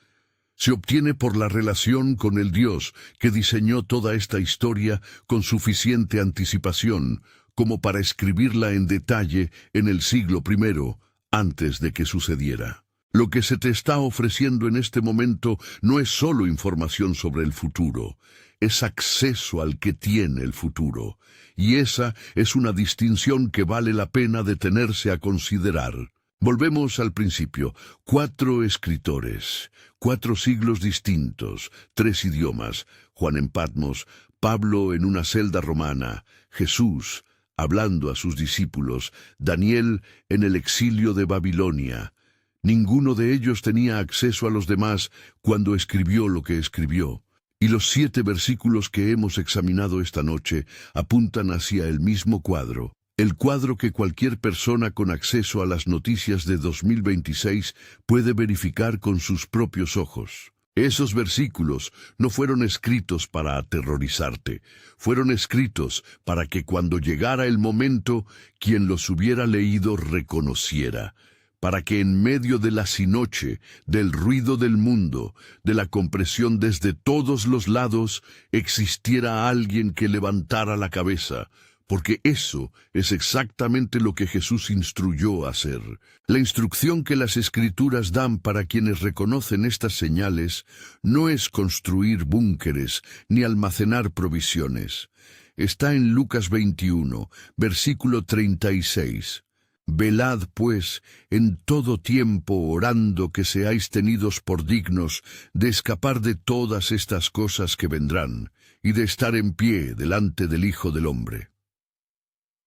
Se obtiene por la relación con el Dios que diseñó toda esta historia con suficiente anticipación como para escribirla en detalle en el siglo I, antes de que sucediera. Lo que se te está ofreciendo en este momento no es solo información sobre el futuro, es acceso al que tiene el futuro, y esa es una distinción que vale la pena detenerse a considerar. Volvemos al principio: 4 escritores, 4 siglos distintos, 3 idiomas, Juan en Patmos, Pablo en una celda romana, Jesús hablando a sus discípulos, Daniel en el exilio de Babilonia. Ninguno de ellos tenía acceso a los demás cuando escribió lo que escribió. Y los 7 versículos que hemos examinado esta noche apuntan hacia el mismo cuadro. El cuadro que cualquier persona con acceso a las noticias de 2026 puede verificar con sus propios ojos. Esos versículos no fueron escritos para aterrorizarte, fueron escritos para que cuando llegara el momento, quien los hubiera leído reconociera, para que en medio de la sinoche, del ruido del mundo, de la compresión desde todos los lados, existiera alguien que levantara la cabeza, porque eso es exactamente lo que Jesús instruyó a hacer. La instrucción que las Escrituras dan para quienes reconocen estas señales no es construir búnkeres ni almacenar provisiones. Está en Lucas 21, versículo 36. Velad, pues, en todo tiempo orando que seáis tenidos por dignos de escapar de todas estas cosas que vendrán y de estar en pie delante del Hijo del Hombre.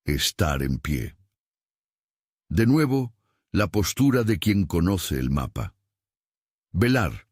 Estar en pie. De nuevo, la postura de quien conoce el mapa. Velar.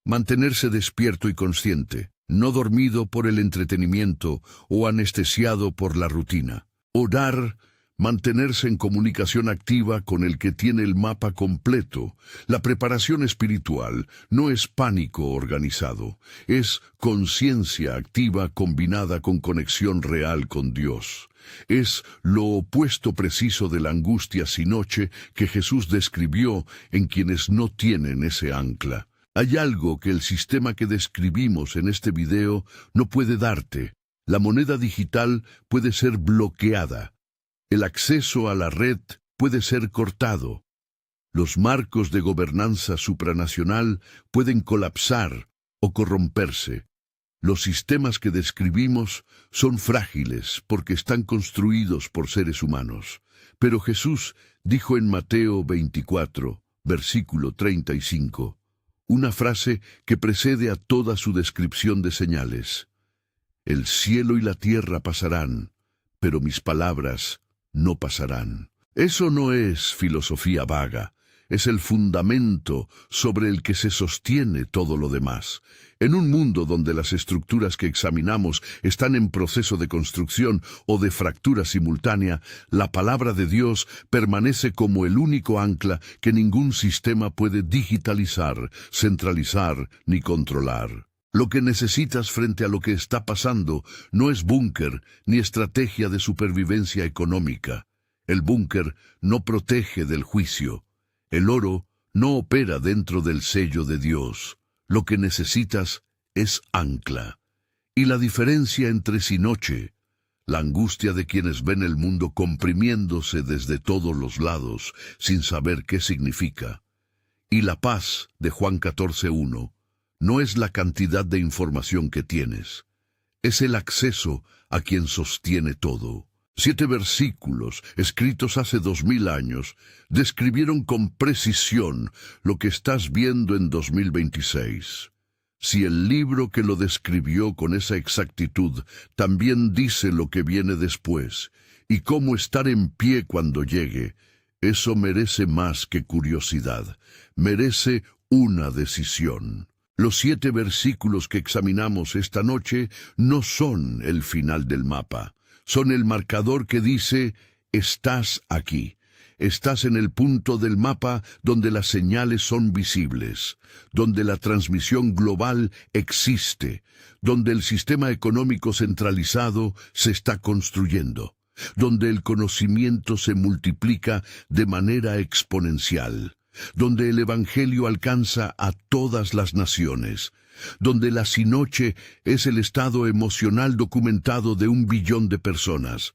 Mantenerse despierto y consciente, no dormido por el entretenimiento o anestesiado por la rutina. Orar. Mantenerse en comunicación activa con el que tiene el mapa completo. La preparación espiritual no es pánico organizado, es conciencia activa combinada con conexión real con Dios. Es lo opuesto preciso de la angustia sin noche que Jesús describió en quienes no tienen ese ancla. Hay algo que el sistema que describimos en este video no puede darte. La moneda digital puede ser bloqueada. El acceso a la red puede ser cortado. Los marcos de gobernanza supranacional pueden colapsar o corromperse. Los sistemas que describimos son frágiles porque están construidos por seres humanos. Pero Jesús dijo en Mateo 24, versículo 35, una frase que precede a toda su descripción de señales. El cielo y la tierra pasarán, pero mis palabras no pasarán. Eso no es filosofía vaga, es el fundamento sobre el que se sostiene todo lo demás. En un mundo donde las estructuras que examinamos están en proceso de construcción o de fractura simultánea, la palabra de Dios permanece como el único ancla que ningún sistema puede digitalizar, centralizar ni controlar. Lo que necesitas frente a lo que está pasando no es búnker ni estrategia de supervivencia económica. El búnker no protege del juicio. El oro no opera dentro del sello de Dios. Lo que necesitas es ancla. Y la diferencia entre sí noche, la angustia de quienes ven el mundo comprimiéndose desde todos los lados sin saber qué significa, y la paz de Juan 14:1, no es la cantidad de información que tienes, es el acceso a quien sostiene todo. 7 versículos, escritos hace 2000 años, describieron con precisión lo que estás viendo en 2026. Si el libro que lo describió con esa exactitud también dice lo que viene después, y cómo estar en pie cuando llegue, eso merece más que curiosidad, merece una decisión. Los 7 versículos que examinamos esta noche no son el final del mapa. Son el marcador que dice, estás aquí. Estás en el punto del mapa donde las señales son visibles, donde la transmisión global existe, donde el sistema económico centralizado se está construyendo, donde el conocimiento se multiplica de manera exponencial, donde el Evangelio alcanza a todas las naciones, donde la sinoche es el estado emocional documentado de 1 billón de personas.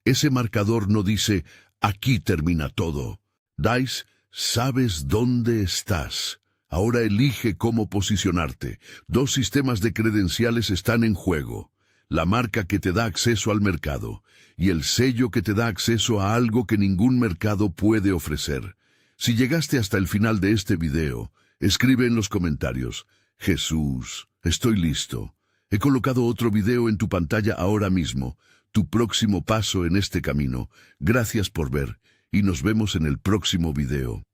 Ese marcador no dice, aquí termina todo. Dice, sabes dónde estás. Ahora elige cómo posicionarte. 2 sistemas de credenciales están en juego. La marca que te da acceso al mercado y el sello que te da acceso a algo que ningún mercado puede ofrecer. Si llegaste hasta el final de este video, escribe en los comentarios, Jesús, estoy listo. He colocado otro video en tu pantalla ahora mismo, tu próximo paso en este camino. Gracias por ver, y nos vemos en el próximo video.